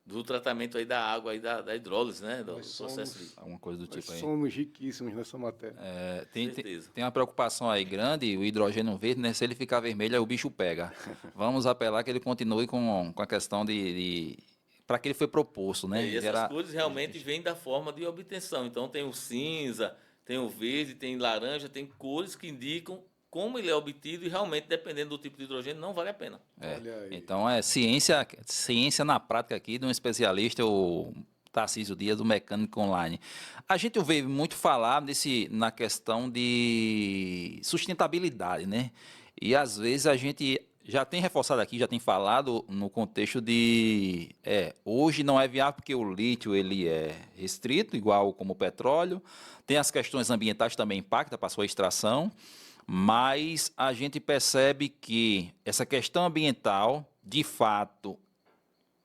Do tratamento aí da água, aí da hidrólise, né? Do processo de... Alguma coisa do tipo aí. Somos riquíssimos nessa matéria. Tem uma preocupação aí grande, o hidrogênio verde, né? Se ele ficar vermelho, aí o bicho pega. Vamos apelar que ele continue com a questão para que ele foi proposto, né? E essas cores realmente vêm da forma de obtenção. Então tem o cinza, tem o verde, tem laranja, tem cores que indicam como ele é obtido e realmente, dependendo do tipo de hidrogênio, não vale a pena. Então é ciência na prática aqui de um especialista, o Tarcísio Dias, do Mecânico Online. A gente ouve muito falar na questão de sustentabilidade, né? E às vezes a gente já tem reforçado aqui, já tem falado no contexto de hoje não é viável porque o lítio ele é restrito, igual como o petróleo, tem as questões ambientais também impactam para a sua extração, mas a gente percebe que essa questão ambiental, de fato,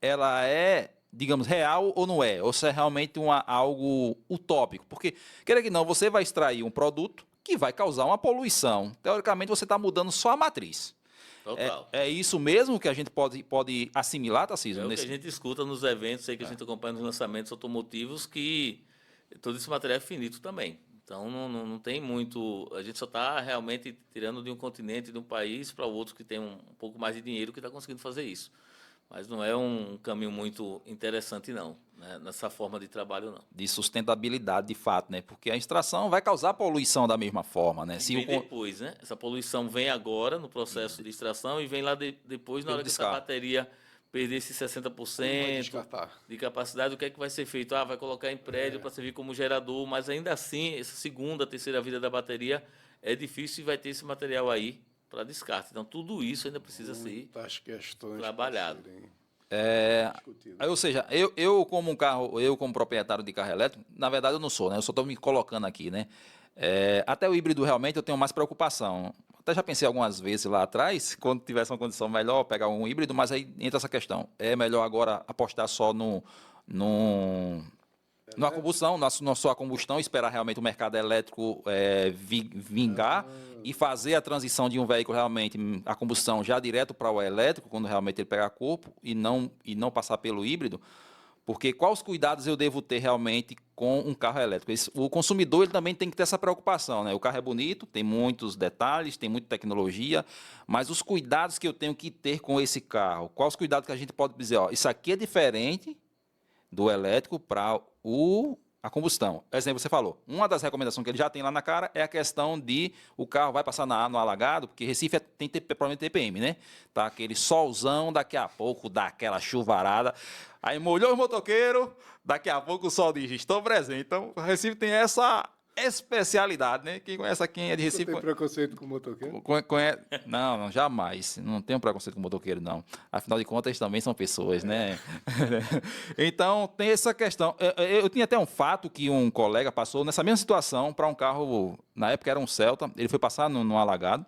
ela é, digamos, real ou não é? Ou se é realmente algo utópico? Porque, quer que não, você vai extrair um produto que vai causar uma poluição. Teoricamente, você está mudando só a matriz. Total. É isso mesmo que a gente pode assimilar, Tarcísio? É o que a gente escuta nos eventos aí que a gente acompanha nos lançamentos automotivos, que todo esse material é finito também. Então não tem muito. A gente só está realmente tirando de um continente, de um país para o outro que tem um pouco mais de dinheiro que está conseguindo fazer isso. Mas não é um caminho muito interessante, não, né? Nessa forma de trabalho, não. De sustentabilidade, de fato, né? Porque a extração vai causar poluição da mesma forma, né? E vem depois, né? Essa poluição vem agora no processo de extração e vem lá depois, na hora que essa bateria perder esses 60% de capacidade, o que é que vai ser feito? Vai colocar em prédio para servir como gerador, mas ainda assim, essa segunda, terceira vida da bateria é difícil e vai ter esse material aí para descarte. Então, tudo isso ainda precisa ser trabalhado. Ou seja, eu como proprietário de carro elétrico, na verdade eu não sou, né? Eu só estou me colocando aqui, né? Até o híbrido realmente eu tenho mais preocupação. Até já pensei algumas vezes lá atrás, quando tivesse uma condição melhor, pegar um híbrido, mas aí entra essa questão. É melhor agora apostar só na combustão, na sua combustão, esperar realmente o mercado elétrico vingar e fazer a transição de um veículo realmente, a combustão já direto para o elétrico, quando realmente ele pegar corpo, e não passar pelo híbrido, porque quais cuidados eu devo ter realmente com um carro elétrico? O consumidor ele também tem que ter essa preocupação, né? O carro é bonito, tem muitos detalhes, tem muita tecnologia, mas os cuidados que eu tenho que ter com esse carro, quais os cuidados que a gente pode dizer, isso aqui é diferente do elétrico para a combustão. Exemplo, você falou, uma das recomendações que ele já tem lá na cara é a questão de o carro vai passar no alagado, porque Recife tem problema de TPM, né? Tá aquele solzão, daqui a pouco dá aquela chuvarada, aí molhou os motoqueiros, daqui a pouco o sol diz, estou presente. Então, o Recife tem essa especialidade, né? Quem é de Recife... Você tem preconceito com motoqueiro? Não, jamais. Não tenho preconceito com motoqueiro, não. Afinal de contas, eles também são pessoas, né? Então, tem essa questão. Eu tinha até um fato que um colega passou nessa mesma situação para um carro, na época era um Celta, ele foi passar no alagado.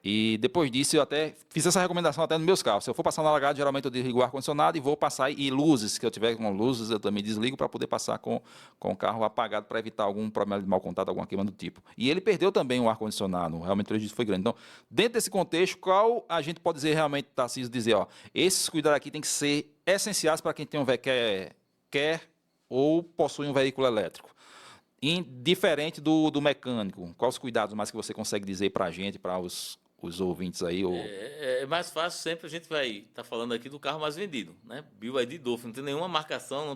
E depois disso eu até fiz essa recomendação até nos meus carros. Se eu for passar no alagado, geralmente eu desligo o ar-condicionado e vou passar, e luzes, que eu tiver com luzes, eu também desligo para poder passar com o carro apagado para evitar algum problema de mau contato, alguma queima do tipo. E ele perdeu também o ar-condicionado, realmente o prejuízo foi grande. Então, dentro desse contexto, qual a gente pode dizer realmente, Tarcísio, dizer, esses cuidados aqui tem que ser essenciais para quem tem quer ou possui um veículo elétrico? Diferente do mecânico, quais os cuidados mais que você consegue dizer para a gente, para os ouvintes aí? É mais fácil, sempre a gente vai estar falando aqui do carro mais vendido, né? BYD Dolphin, não tem nenhuma marcação, não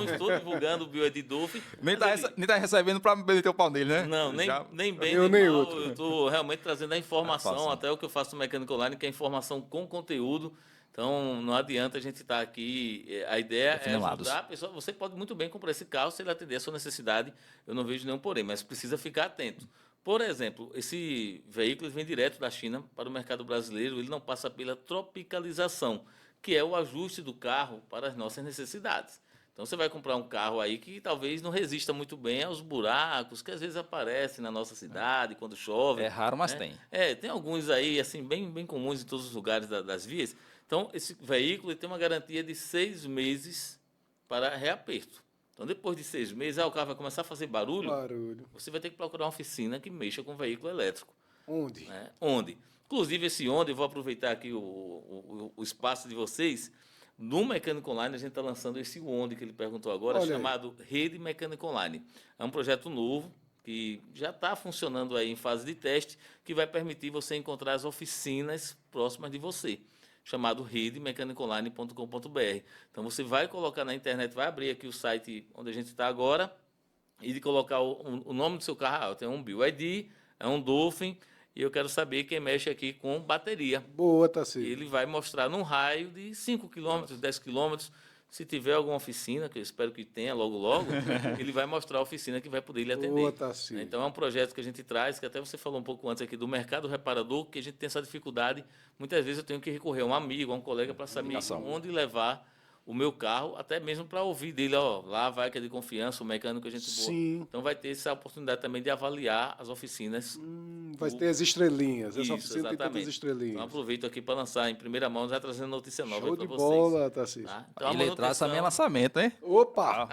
estou divulgando o BYD Dolphin. Nem tá recebendo para meter o pau nele, né? Não, nem bem, nem mal. outro. Eu estou realmente trazendo a informação, até o que eu faço no Mecânico Online, que é informação com conteúdo. Então, não adianta a gente estar aqui. A ideia é ajudar a pessoa. Você pode muito bem comprar esse carro se ele atender a sua necessidade. Eu não vejo nenhum porém, mas precisa ficar atento. Por exemplo, esse veículo vem direto da China para o mercado brasileiro, ele não passa pela tropicalização, que é o ajuste do carro para as nossas necessidades. Então você vai comprar um carro aí que talvez não resista muito bem aos buracos que às vezes aparecem na nossa cidade quando chove. É raro, mas né? tem. Tem alguns aí assim bem comuns em todos os lugares das vias. Então esse veículo tem uma garantia de 6 meses para reaperto. Então, depois de 6 meses, o carro vai começar a fazer barulho. Você vai ter que procurar uma oficina que mexa com veículo elétrico. Onde? Onde? Inclusive, eu vou aproveitar aqui o espaço de vocês. No Mecânico Online, a gente está lançando esse onde que ele perguntou agora, chamado Rede Mecânico Online. É um projeto novo que já está funcionando aí em fase de teste, que vai permitir você encontrar as oficinas próximas de você, chamado redemecanicaonline.com.br. Então, você vai colocar na internet, vai abrir aqui o site onde a gente está agora, e de colocar o nome do seu carro. Tem um BYD, é um Dolphin, e eu quero saber quem mexe aqui com bateria. Boa, Tarcísio. Ele vai mostrar num raio de 5 km, 10 km, Se tiver alguma oficina, que eu espero que tenha logo, ele vai mostrar a oficina que vai poder lhe atender. Então é um projeto que a gente traz, que até você falou um pouco antes aqui do mercado reparador, que a gente tem essa dificuldade. Muitas vezes eu tenho que recorrer a um amigo, a um colega para saber onde levar o meu carro, até mesmo para ouvir dele, lá vai que é de confiança, o mecânico, a gente boa. Sim. Então vai ter essa oportunidade também de avaliar as oficinas. Vai ter as estrelinhas, essa Isso, oficina tem todas as estrelinhas. Então aproveito aqui para lançar em primeira mão, já trazendo notícia nova para vocês. Show de bola, Tarcísio. Tá? Então, ele traz também lançamento, hein? Opa!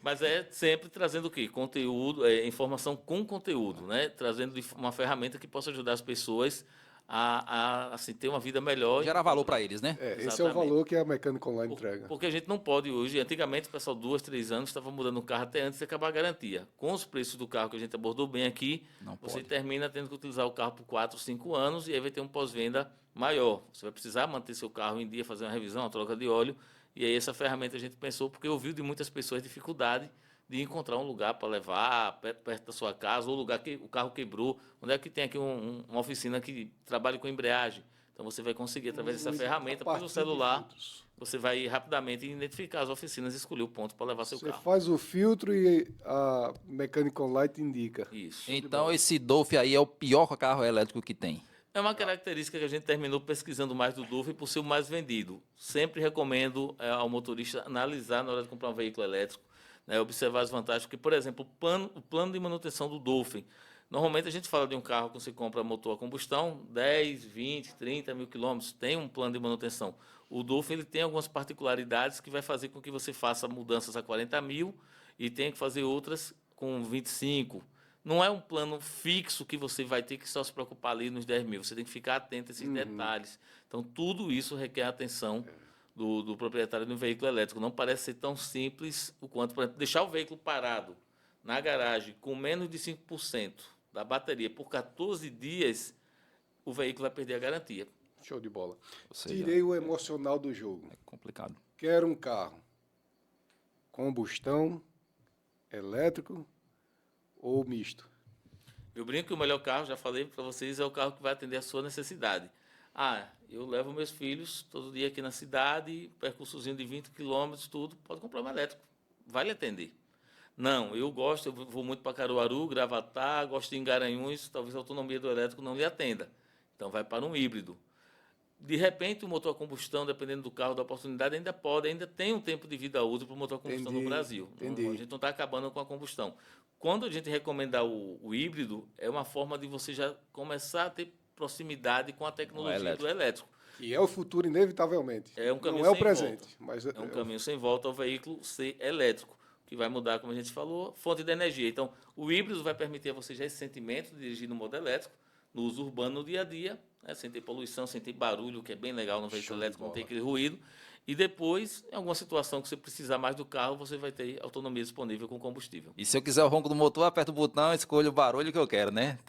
Mas é sempre trazendo o quê? Conteúdo, informação com conteúdo, né? Trazendo uma ferramenta que possa ajudar as pessoas a assim, ter uma vida melhor. Gerar valor para eles, né? Esse é o valor que a Mecânica Online entrega. Porque a gente não pode hoje, antigamente o pessoal 2, 3 anos estava mudando o carro até antes de acabar a garantia. Com os preços do carro que a gente abordou bem aqui, você termina tendo que utilizar o carro por 4, 5 anos e aí vai ter um pós-venda maior. Você vai precisar manter seu carro em dia, fazer uma revisão, uma troca de óleo. E aí essa ferramenta a gente pensou porque ouviu de muitas pessoas dificuldade de encontrar um lugar para levar perto da sua casa, ou lugar que o carro quebrou. Onde é que tem aqui uma oficina que trabalha com embreagem? Então você vai conseguir, através dessa ferramenta, pelo celular, você vai rapidamente identificar as oficinas e escolher o ponto para levar seu carro. Você faz o filtro e a Mecânica Online indica. Isso. Então esse Dolphin aí é o pior carro elétrico que tem. É uma característica que a gente terminou pesquisando mais do Dolphin por ser o mais vendido. Sempre recomendo ao motorista analisar na hora de comprar um veículo elétrico, né, observar as vantagens, porque, por exemplo, o plano de manutenção do Dolphin, normalmente a gente fala de um carro que você compra motor a combustão, 10, 20, 30 mil quilômetros, tem um plano de manutenção. O Dolphin ele tem algumas particularidades que vai fazer com que você faça mudanças a 40 mil e tenha que fazer outras com 25. Não é um plano fixo que você vai ter que só se preocupar ali nos 10 mil, você tem que ficar atento a esses detalhes. Então, tudo isso requer atenção do proprietário de um veículo elétrico. Não parece ser tão simples o quanto, por exemplo, deixar o veículo parado na garagem com menos de 5% da bateria por 14 dias, o veículo vai perder a garantia. Show de bola. seja, Tirei o emocional do jogo. É complicado. Quero um carro. Combustão, elétrico ou misto? Eu brinco que o melhor carro, já falei para vocês, é o carro que vai atender a sua necessidade. Eu levo meus filhos todo dia aqui na cidade, percursozinho de 20 quilômetros, tudo, pode comprar um elétrico, vai lhe atender. Não, eu vou muito para Caruaru, Gravatá, gosto de ir em Garanhuns, talvez a autonomia do elétrico não lhe atenda. Então vai para um híbrido. De repente, o motor a combustão, dependendo do carro, da oportunidade, ainda tem um tempo de vida útil para o motor a combustão no Brasil. A gente não está acabando com a combustão. Quando a gente recomendar o híbrido, é uma forma de você já começar a ter proximidade com a tecnologia do elétrico. E é o futuro, inevitavelmente. É um caminho não é o sem presente. volta. Mas é um caminho sem volta ao veículo ser elétrico, que vai mudar, como a gente falou, fonte de energia. Então, o híbrido vai permitir a você já esse sentimento de dirigir no modo elétrico, no uso urbano, no dia a dia, né, sem ter poluição, sem ter barulho, que é bem legal no veículo elétrico, não tem aquele ruído. E depois, em alguma situação que você precisar mais do carro, você vai ter autonomia disponível com combustível. E se eu quiser o ronco do motor, aperto o botão, escolho o barulho que eu quero, né?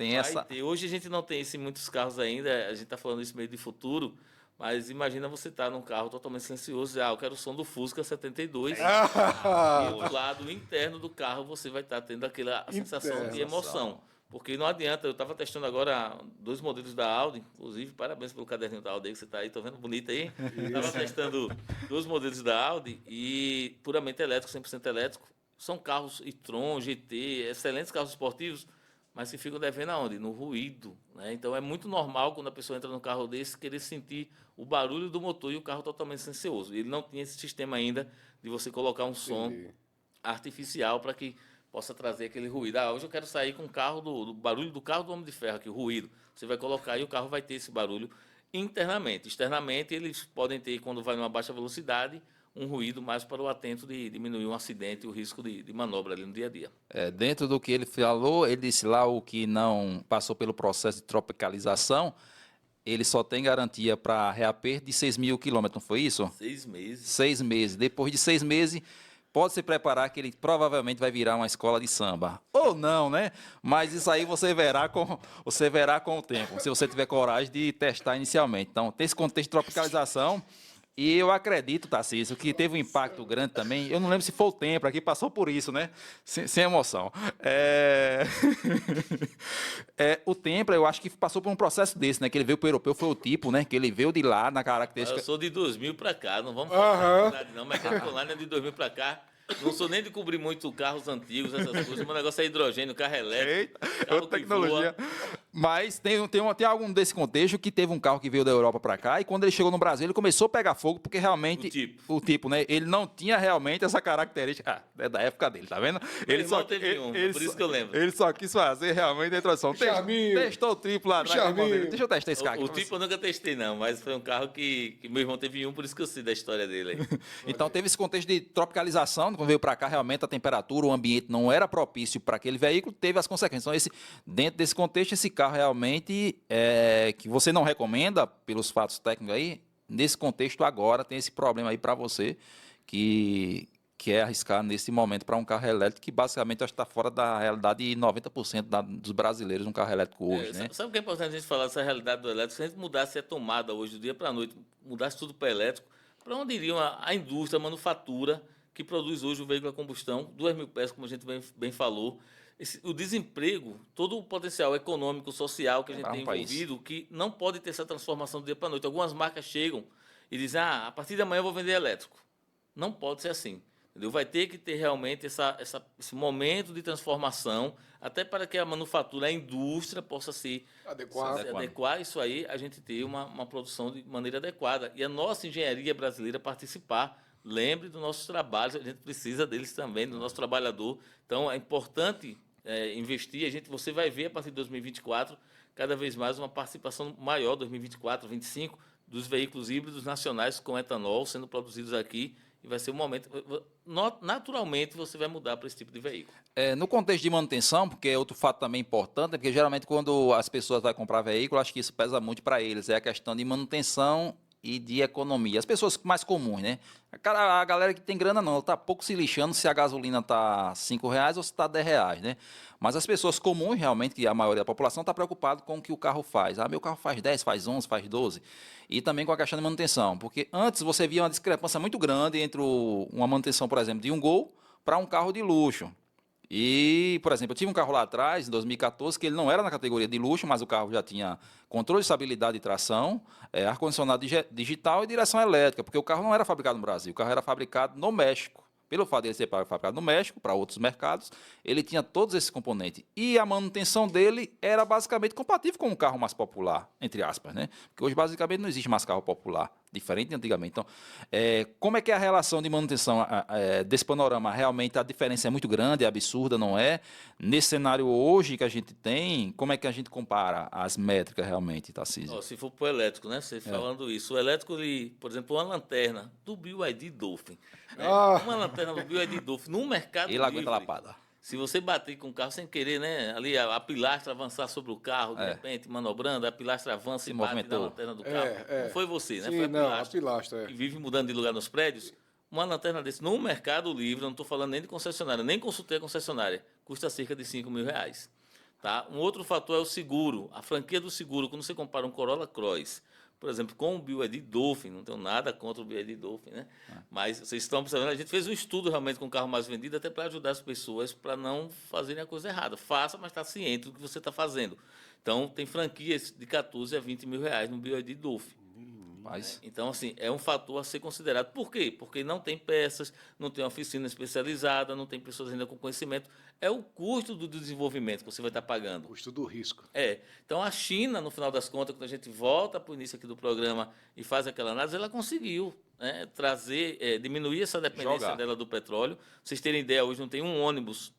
Hoje a gente não tem isso em muitos carros ainda, a gente está falando isso meio de futuro, mas imagina você estar num carro totalmente silencioso e eu quero o som do Fusca 72. E do lado interno do carro você vai estar tendo aquela sensação de emoção. Porque não adianta, eu estava testando agora 2 modelos da Audi, inclusive, parabéns pelo caderninho da Audi aí que você está aí, estou vendo bonito aí. Estava testando 2 modelos da Audi e puramente elétrico, 100% elétrico. São carros e-tron, GT, excelentes carros esportivos, mas que ficam devendo aonde? No ruído, né? Então é muito normal quando a pessoa entra num carro desse querer sentir o barulho do motor e o carro totalmente silencioso. Ele não tinha esse sistema ainda de você colocar um som artificial para que possa trazer aquele ruído. Hoje eu quero sair com o carro do barulho do carro do Homem de Ferro aqui, o ruído. Você vai colocar e o carro vai ter esse barulho internamente. Externamente eles podem ter, quando vai numa baixa velocidade, um ruído mais para o atento de diminuir um acidente e o risco de manobra ali no dia a dia. Dentro do que ele falou, ele disse lá o que não passou pelo processo de tropicalização, ele só tem garantia para reaperto de 6 mil quilômetros, não foi isso? 6 meses. 6 meses. Depois de 6 meses, pode se preparar que ele provavelmente vai virar uma escola de samba. Ou não, né? Mas isso aí você verá com o tempo, se você tiver coragem de testar inicialmente. Então, tem esse contexto de tropicalização. E eu acredito, Tarcísio, que teve um impacto grande também. Eu não lembro se foi o Tempra que passou por isso, né? Sem emoção. O Tempra, eu acho que passou por um processo desse, né? Que ele veio para o europeu, foi o tipo, né? Que ele veio de lá na característica. Eu sou de 2000 para cá, não vamos falar de não. Mecânica online é de 2000 para cá. Não sou nem de cobrir muito carros antigos, essas coisas. Meu negócio é hidrogênio, carro elétrico, carro tecnologia. Mas tem algum desse contexto que teve um carro que veio da Europa para cá e quando ele chegou no Brasil ele começou a pegar fogo porque realmente o tipo, né? Ele não tinha realmente essa característica. É da época dele, tá vendo? Ele só teve por isso que eu lembro. Ele só quis fazer realmente a introdução. Testou o triplo lá atrás. Deixa eu testar esse carro. O tipo eu nunca testei não, mas foi um carro que meu irmão teve por isso que eu sei da história dele aí. Então teve esse contexto de tropicalização. Quando veio para cá, realmente a temperatura, o ambiente não era propício para aquele veículo, teve as consequências. Então, dentro desse contexto, esse carro realmente, que você não recomenda, pelos fatos técnicos aí, nesse contexto agora tem esse problema aí para você, que é arriscar nesse momento para um carro elétrico, que basicamente acho que está fora da realidade de 90% dos brasileiros um carro elétrico hoje. Né? Sabe o que é importante a gente falar dessa realidade do elétrico? Se a gente mudasse a tomada hoje, do dia para a noite, mudasse tudo para elétrico, para onde iriam a indústria, a manufatura, que produz hoje o veículo a combustão, 2.000 peças, como a gente bem falou. O desemprego, todo o potencial econômico, social que a gente tem envolvido, que não pode ter essa transformação do dia para a noite. Algumas marcas chegam e dizem, a partir de amanhã eu vou vender elétrico. Não pode ser assim. Entendeu? Vai ter que ter realmente esse momento de transformação, até para que a manufatura, a indústria possa se adequar isso aí, a gente ter uma produção de maneira adequada. E a nossa engenharia brasileira participar. Lembre dos nossos trabalhos, a gente precisa deles também, do nosso trabalhador. Então, é importante investir. Você vai ver, a partir de 2024, cada vez mais uma participação maior, 2024, 2025, dos veículos híbridos nacionais com etanol sendo produzidos aqui. E vai ser um momento... Naturalmente, você vai mudar para esse tipo de veículo. No contexto de manutenção, porque é outro fato também importante, porque geralmente quando as pessoas vão comprar veículo, acho que isso pesa muito para eles, é a questão de manutenção e de economia. As pessoas mais comuns, né? A galera que tem grana não, ela está pouco se lixando se a gasolina está R$5 ou se está R$10, né? Mas as pessoas comuns, realmente, que a maioria da população está preocupada com o que o carro faz. Meu carro faz 10, faz 11, faz 12. E também com a questão de manutenção. Porque antes você via uma discrepância muito grande entre uma manutenção, por exemplo, de um Gol para um carro de luxo. E, por exemplo, eu tive um carro lá atrás, em 2014, que ele não era na categoria de luxo, mas o carro já tinha controle de estabilidade e tração, ar-condicionado digital e direção elétrica, porque o carro não era fabricado no Brasil, o carro era fabricado no México. Pelo fato de ele ser fabricado no México, para outros mercados, ele tinha todos esses componentes. E a manutenção dele era basicamente compatível com um carro mais popular, entre aspas, né? Porque hoje basicamente não existe mais carro popular, diferente de antigamente. Então, como é que é a relação de manutenção desse panorama? Realmente a diferença é muito grande, é absurda, não é? Nesse cenário hoje que a gente tem, como é que a gente compara as métricas realmente, Tarcísio? Se for para o elétrico, né? Você falando isso, o elétrico, por exemplo, uma lanterna do BYD Dolphin. Uma lanterna do BYD Dolphin no mercado livre. Ele aguenta lapada. Se você bater com o carro sem querer, né? Ali a pilastra avançar sobre o carro, de repente, manobrando, a pilastra avança e bate na lanterna do carro. Não foi você, né? Sim, foi a pilastra. Que vive mudando de lugar nos prédios. Uma lanterna desse no mercado livre, não estou falando nem de concessionária, nem consultei a concessionária, custa cerca de R$5.000. Tá? Um outro fator é o seguro, a franquia do seguro. Quando você compara um Corolla Cross, por exemplo, com o BYD Dolphin, não tenho nada contra o BYD Dolphin, né? Mas vocês estão observando, a gente fez um estudo realmente com o carro mais vendido, até para ajudar as pessoas para não fazerem a coisa errada. Faça, mas está ciente do que você está fazendo. Então, tem franquias de R$14 a R$20.000 no BYD Dolphin. Então, assim, é um fator a ser considerado. Por quê? Porque não tem peças, não tem oficina especializada, não tem pessoas ainda com conhecimento. É o custo do desenvolvimento que você vai estar pagando. O custo do risco. Então, a China, no final das contas, quando a gente volta para o início aqui do programa e faz aquela análise, ela conseguiu diminuir essa dependência dela do petróleo. Pra vocês terem ideia, hoje não tem um ônibus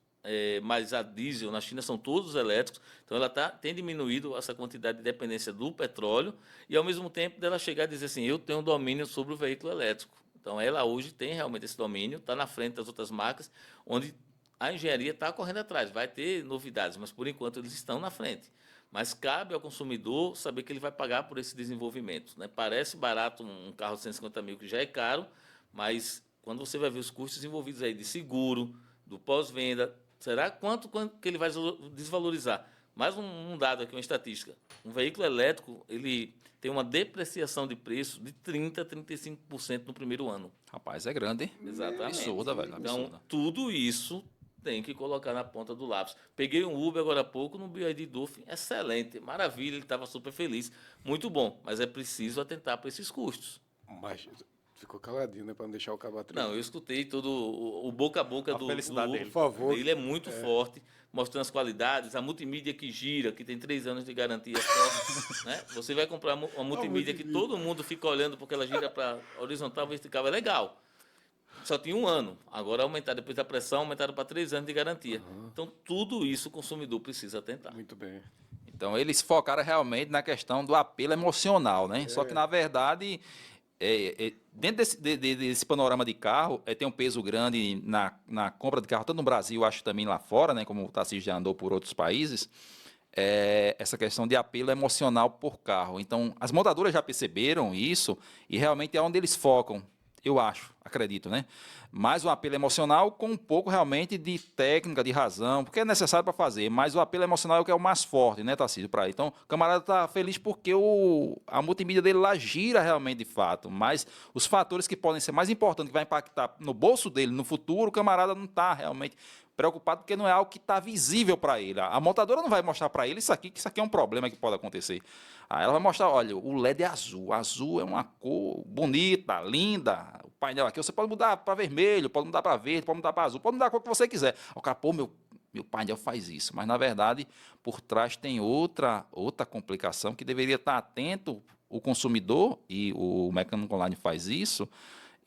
mas a diesel na China são todos elétricos, então ela tem diminuído essa quantidade de dependência do petróleo e, ao mesmo tempo, dela chegar a dizer assim, eu tenho domínio sobre o veículo elétrico. Então, ela hoje tem realmente esse domínio, está na frente das outras marcas, onde a engenharia está correndo atrás, vai ter novidades, mas, por enquanto, eles estão na frente. Mas cabe ao consumidor saber que ele vai pagar por esse desenvolvimento, né? Parece barato um carro de 150 mil, que já é caro, mas quando você vai ver os custos envolvidos aí de seguro, do pós-venda, será quanto que ele vai desvalorizar? Mais um dado aqui, uma estatística. Um veículo elétrico, ele tem uma depreciação de preço de 30% a 35% no primeiro ano. Rapaz, é grande, hein? Exatamente. Absurda, velho. Absurda. Então, tudo isso tem que colocar na ponta do lápis. Peguei um Uber agora há pouco no BYD Dolphin, excelente, maravilha, ele estava super feliz, muito bom, mas é preciso atentar para esses custos. Mas ficou caladinho, né, para não deixar o cabo atrás. Não, eu escutei todo o boca a boca do felicidade Uber, dele. Por favor. Ele é muito forte, mostrando as qualidades, a multimídia que gira, que tem 3 anos de garantia só, né? Você vai comprar uma multimídia que todo mundo fica olhando porque ela gira para horizontal, vertical, é legal. Só tinha 1 ano. Agora aumentaram, depois da pressão, aumentaram para 3 anos de garantia. Então, tudo isso o consumidor precisa atentar. Muito bem. Então, eles focaram realmente na questão do apelo emocional, né? Só que, na verdade, dentro desse panorama de carro, tem um peso grande na compra de carro, tanto no Brasil, acho também lá fora, né? Como o Tarcísio já andou por outros países, essa questão de apelo emocional por carro. Então, as montadoras já perceberam isso e realmente é onde eles focam. Eu acho, acredito, né? Mais um apelo emocional com um pouco realmente de técnica, de razão, porque é necessário para fazer, mas o apelo emocional é o que é o mais forte, né, Tarcísio, para aí. Então, o camarada está feliz porque a multimídia dele lá gira realmente de fato, mas os fatores que podem ser mais importantes, que vai impactar no bolso dele no futuro, o camarada não está realmente preocupado porque não é algo que está visível para ele. A montadora não vai mostrar para ele que isso aqui é um problema que pode acontecer. Aí ela vai mostrar, olha, o LED é azul. Azul é uma cor bonita, linda. O painel aqui você pode mudar para vermelho, pode mudar para verde, pode mudar para azul, pode mudar a cor que você quiser. O cara, pô, meu painel faz isso. Mas, na verdade, por trás tem outra complicação que deveria estar atento o consumidor, e o Mecânico Online faz isso,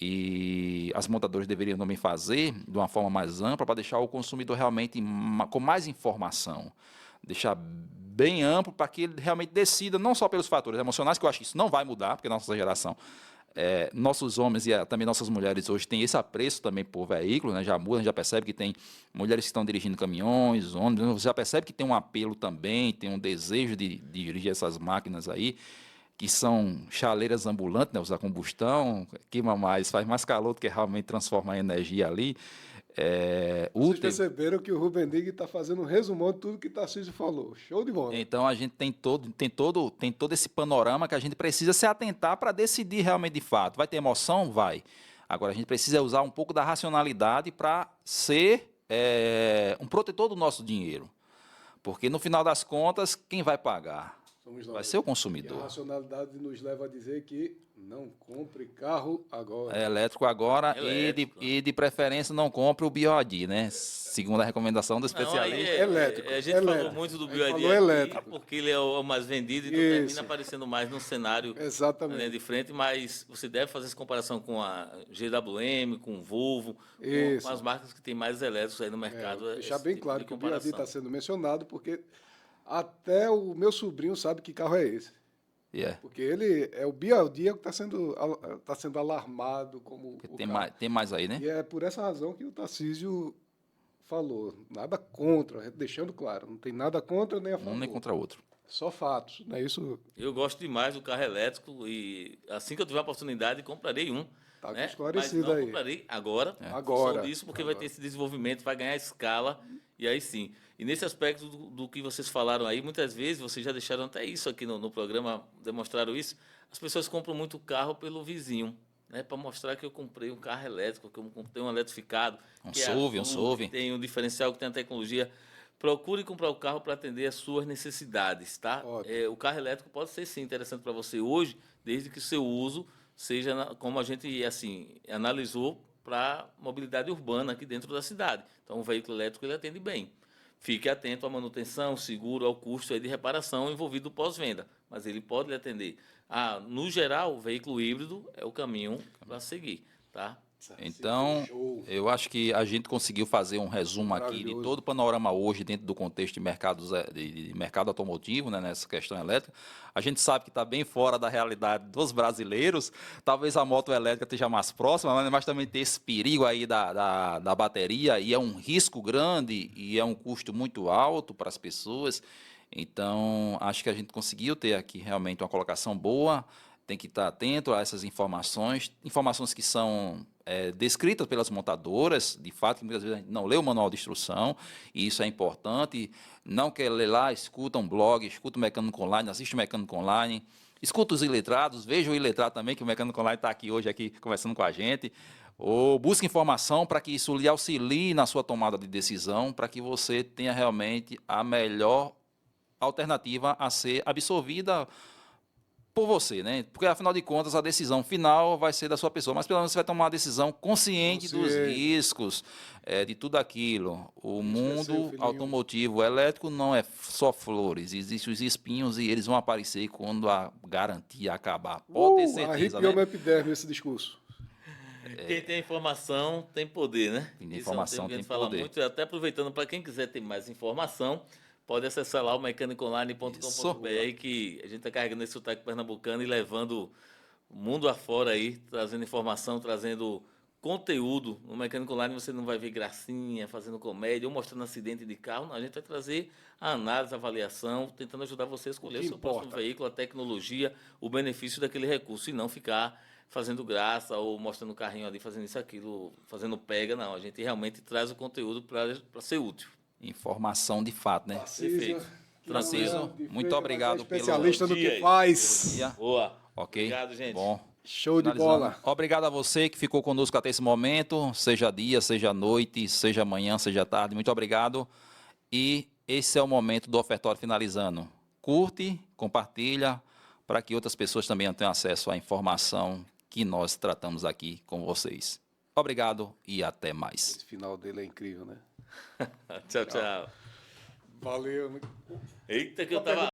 e as montadoras deveriam também fazer de uma forma mais ampla para deixar o consumidor realmente com mais informação, deixar bem amplo para que ele realmente decida, não só pelos fatores emocionais, que eu acho que isso não vai mudar, porque a nossa geração, nossos homens e também nossas mulheres hoje têm esse apreço também por veículo, né, já muda, a gente já percebe que tem mulheres que estão dirigindo caminhões, ônibus, você já percebe que tem um apelo também, tem um desejo de dirigir essas máquinas aí, que são chaleiras ambulantes, né, usar combustão, queima mais, faz mais calor do que realmente transformar em energia ali. Vocês perceberam que o Rubem Dig está fazendo um resumão de tudo que o Tarcísio falou. Show de bola. Então a gente tem todo esse panorama que a gente precisa se atentar para decidir realmente de fato. Vai ter emoção? Vai. Agora a gente precisa usar um pouco da racionalidade para ser um protetor do nosso dinheiro. Porque no final das contas, quem vai pagar? Vai ser o consumidor. E a racionalidade nos leva a dizer que não compre carro agora. Elétrico agora. E de preferência não compre o BYD, né? Segundo a recomendação do especialista. Elétrico. A gente falou muito do BYD aqui, porque ele é o mais vendido, então termina aparecendo mais no cenário na linha de frente, mas você deve fazer essa comparação com a GWM, com o Volvo, com as marcas que têm mais elétricos aí no mercado. Deixar bem claro que o BYD está sendo mencionado, porque até o meu sobrinho sabe que carro é esse. Porque ele é o BYD que está sendo alarmado como tem mais aí, né? E é por essa razão que o Tarcísio falou. Nada contra, deixando claro. Não tem nada contra nem a favor. Um nem contra outro. Só fatos, não é isso? Eu gosto demais do carro elétrico e assim que eu tiver a oportunidade comprarei um. Tá né? esclarecido Mas não aí. comprarei agora. Agora. Só disso, porque vai ter esse desenvolvimento, vai ganhar escala. E aí sim. E nesse aspecto do que vocês falaram aí, muitas vezes, vocês já deixaram até isso aqui no programa, demonstraram isso, as pessoas compram muito carro pelo vizinho, né, para mostrar que eu comprei um carro elétrico, que eu comprei um eletrificado, um SUV, que tem um diferencial, que tem a tecnologia. Procure comprar o carro para atender às suas necessidades, tá? O carro elétrico pode ser, sim, interessante para você hoje, desde que o seu uso seja como a gente assim analisou para mobilidade urbana aqui dentro da cidade. Então, o veículo elétrico ele atende bem. Fique atento à manutenção, seguro, ao custo aí de reparação envolvido pós-venda, mas ele pode lhe atender. No geral, o veículo híbrido é o caminho para seguir, tá? Então, eu acho que a gente conseguiu fazer um resumo aqui de todo o panorama hoje dentro do contexto de mercado automotivo, né, nessa questão elétrica. A gente sabe que está bem fora da realidade dos brasileiros. Talvez a moto elétrica esteja mais próxima, mas também tem esse perigo aí da bateria, e é um risco grande e é um custo muito alto para as pessoas. Então, acho que a gente conseguiu ter aqui realmente uma colocação boa. tem que estar atento a essas informações que são descritas pelas montadoras, de fato, que muitas vezes a gente não lê o manual de instrução, e isso é importante. Não quer ler lá, escuta um blog, escuta o Mecânico Online, assiste o Mecânico Online, escuta os iletrados, veja o iletrado também, que o Mecânico Online está aqui hoje conversando com a gente, ou busque informação para que isso lhe auxilie na sua tomada de decisão, para que você tenha realmente a melhor alternativa a ser absorvida por você, né? Porque, afinal de contas, a decisão final vai ser da sua pessoa, mas pelo menos você vai tomar uma decisão consciente dos riscos, de tudo aquilo. O mundo automotivo elétrico não é só flores, existem os espinhos e eles vão aparecer quando a garantia acabar. Pode ter certeza, arrepiou minha epiderme esse discurso. Quem tem informação tem poder, né? Tem informação, isso é um tema que a gente tem fala poder. muito, até aproveitando para quem quiser ter mais informação, pode acessar lá o mecanicoonline.com.br, que a gente está carregando esse sotaque pernambucano e levando o mundo afora aí, trazendo informação, trazendo conteúdo. No Mecânico Online você não vai ver gracinha, fazendo comédia ou mostrando acidente de carro, não, a gente vai trazer a análise, a avaliação, tentando ajudar você a escolher o seu próximo veículo, a tecnologia, o benefício daquele recurso, e não ficar fazendo graça ou mostrando o carrinho ali, fazendo isso, aquilo, fazendo pega, não. A gente realmente traz o conteúdo para ser útil. Informação de fato, né? Perfeito. Francisco, muito obrigado pelo especialista no que faz. Boa. Ok. Obrigado, gente. Bom. Show de bola. Obrigado a você que ficou conosco até esse momento, seja dia, seja noite, seja manhã, seja tarde. Muito obrigado. E esse é o momento do ofertório finalizando. Curte, compartilha, para que outras pessoas também tenham acesso à informação que nós tratamos aqui com vocês. Obrigado e até mais. Esse final dele é incrível, né? Tchau, tchau. Valeu. Eita, que eu tava...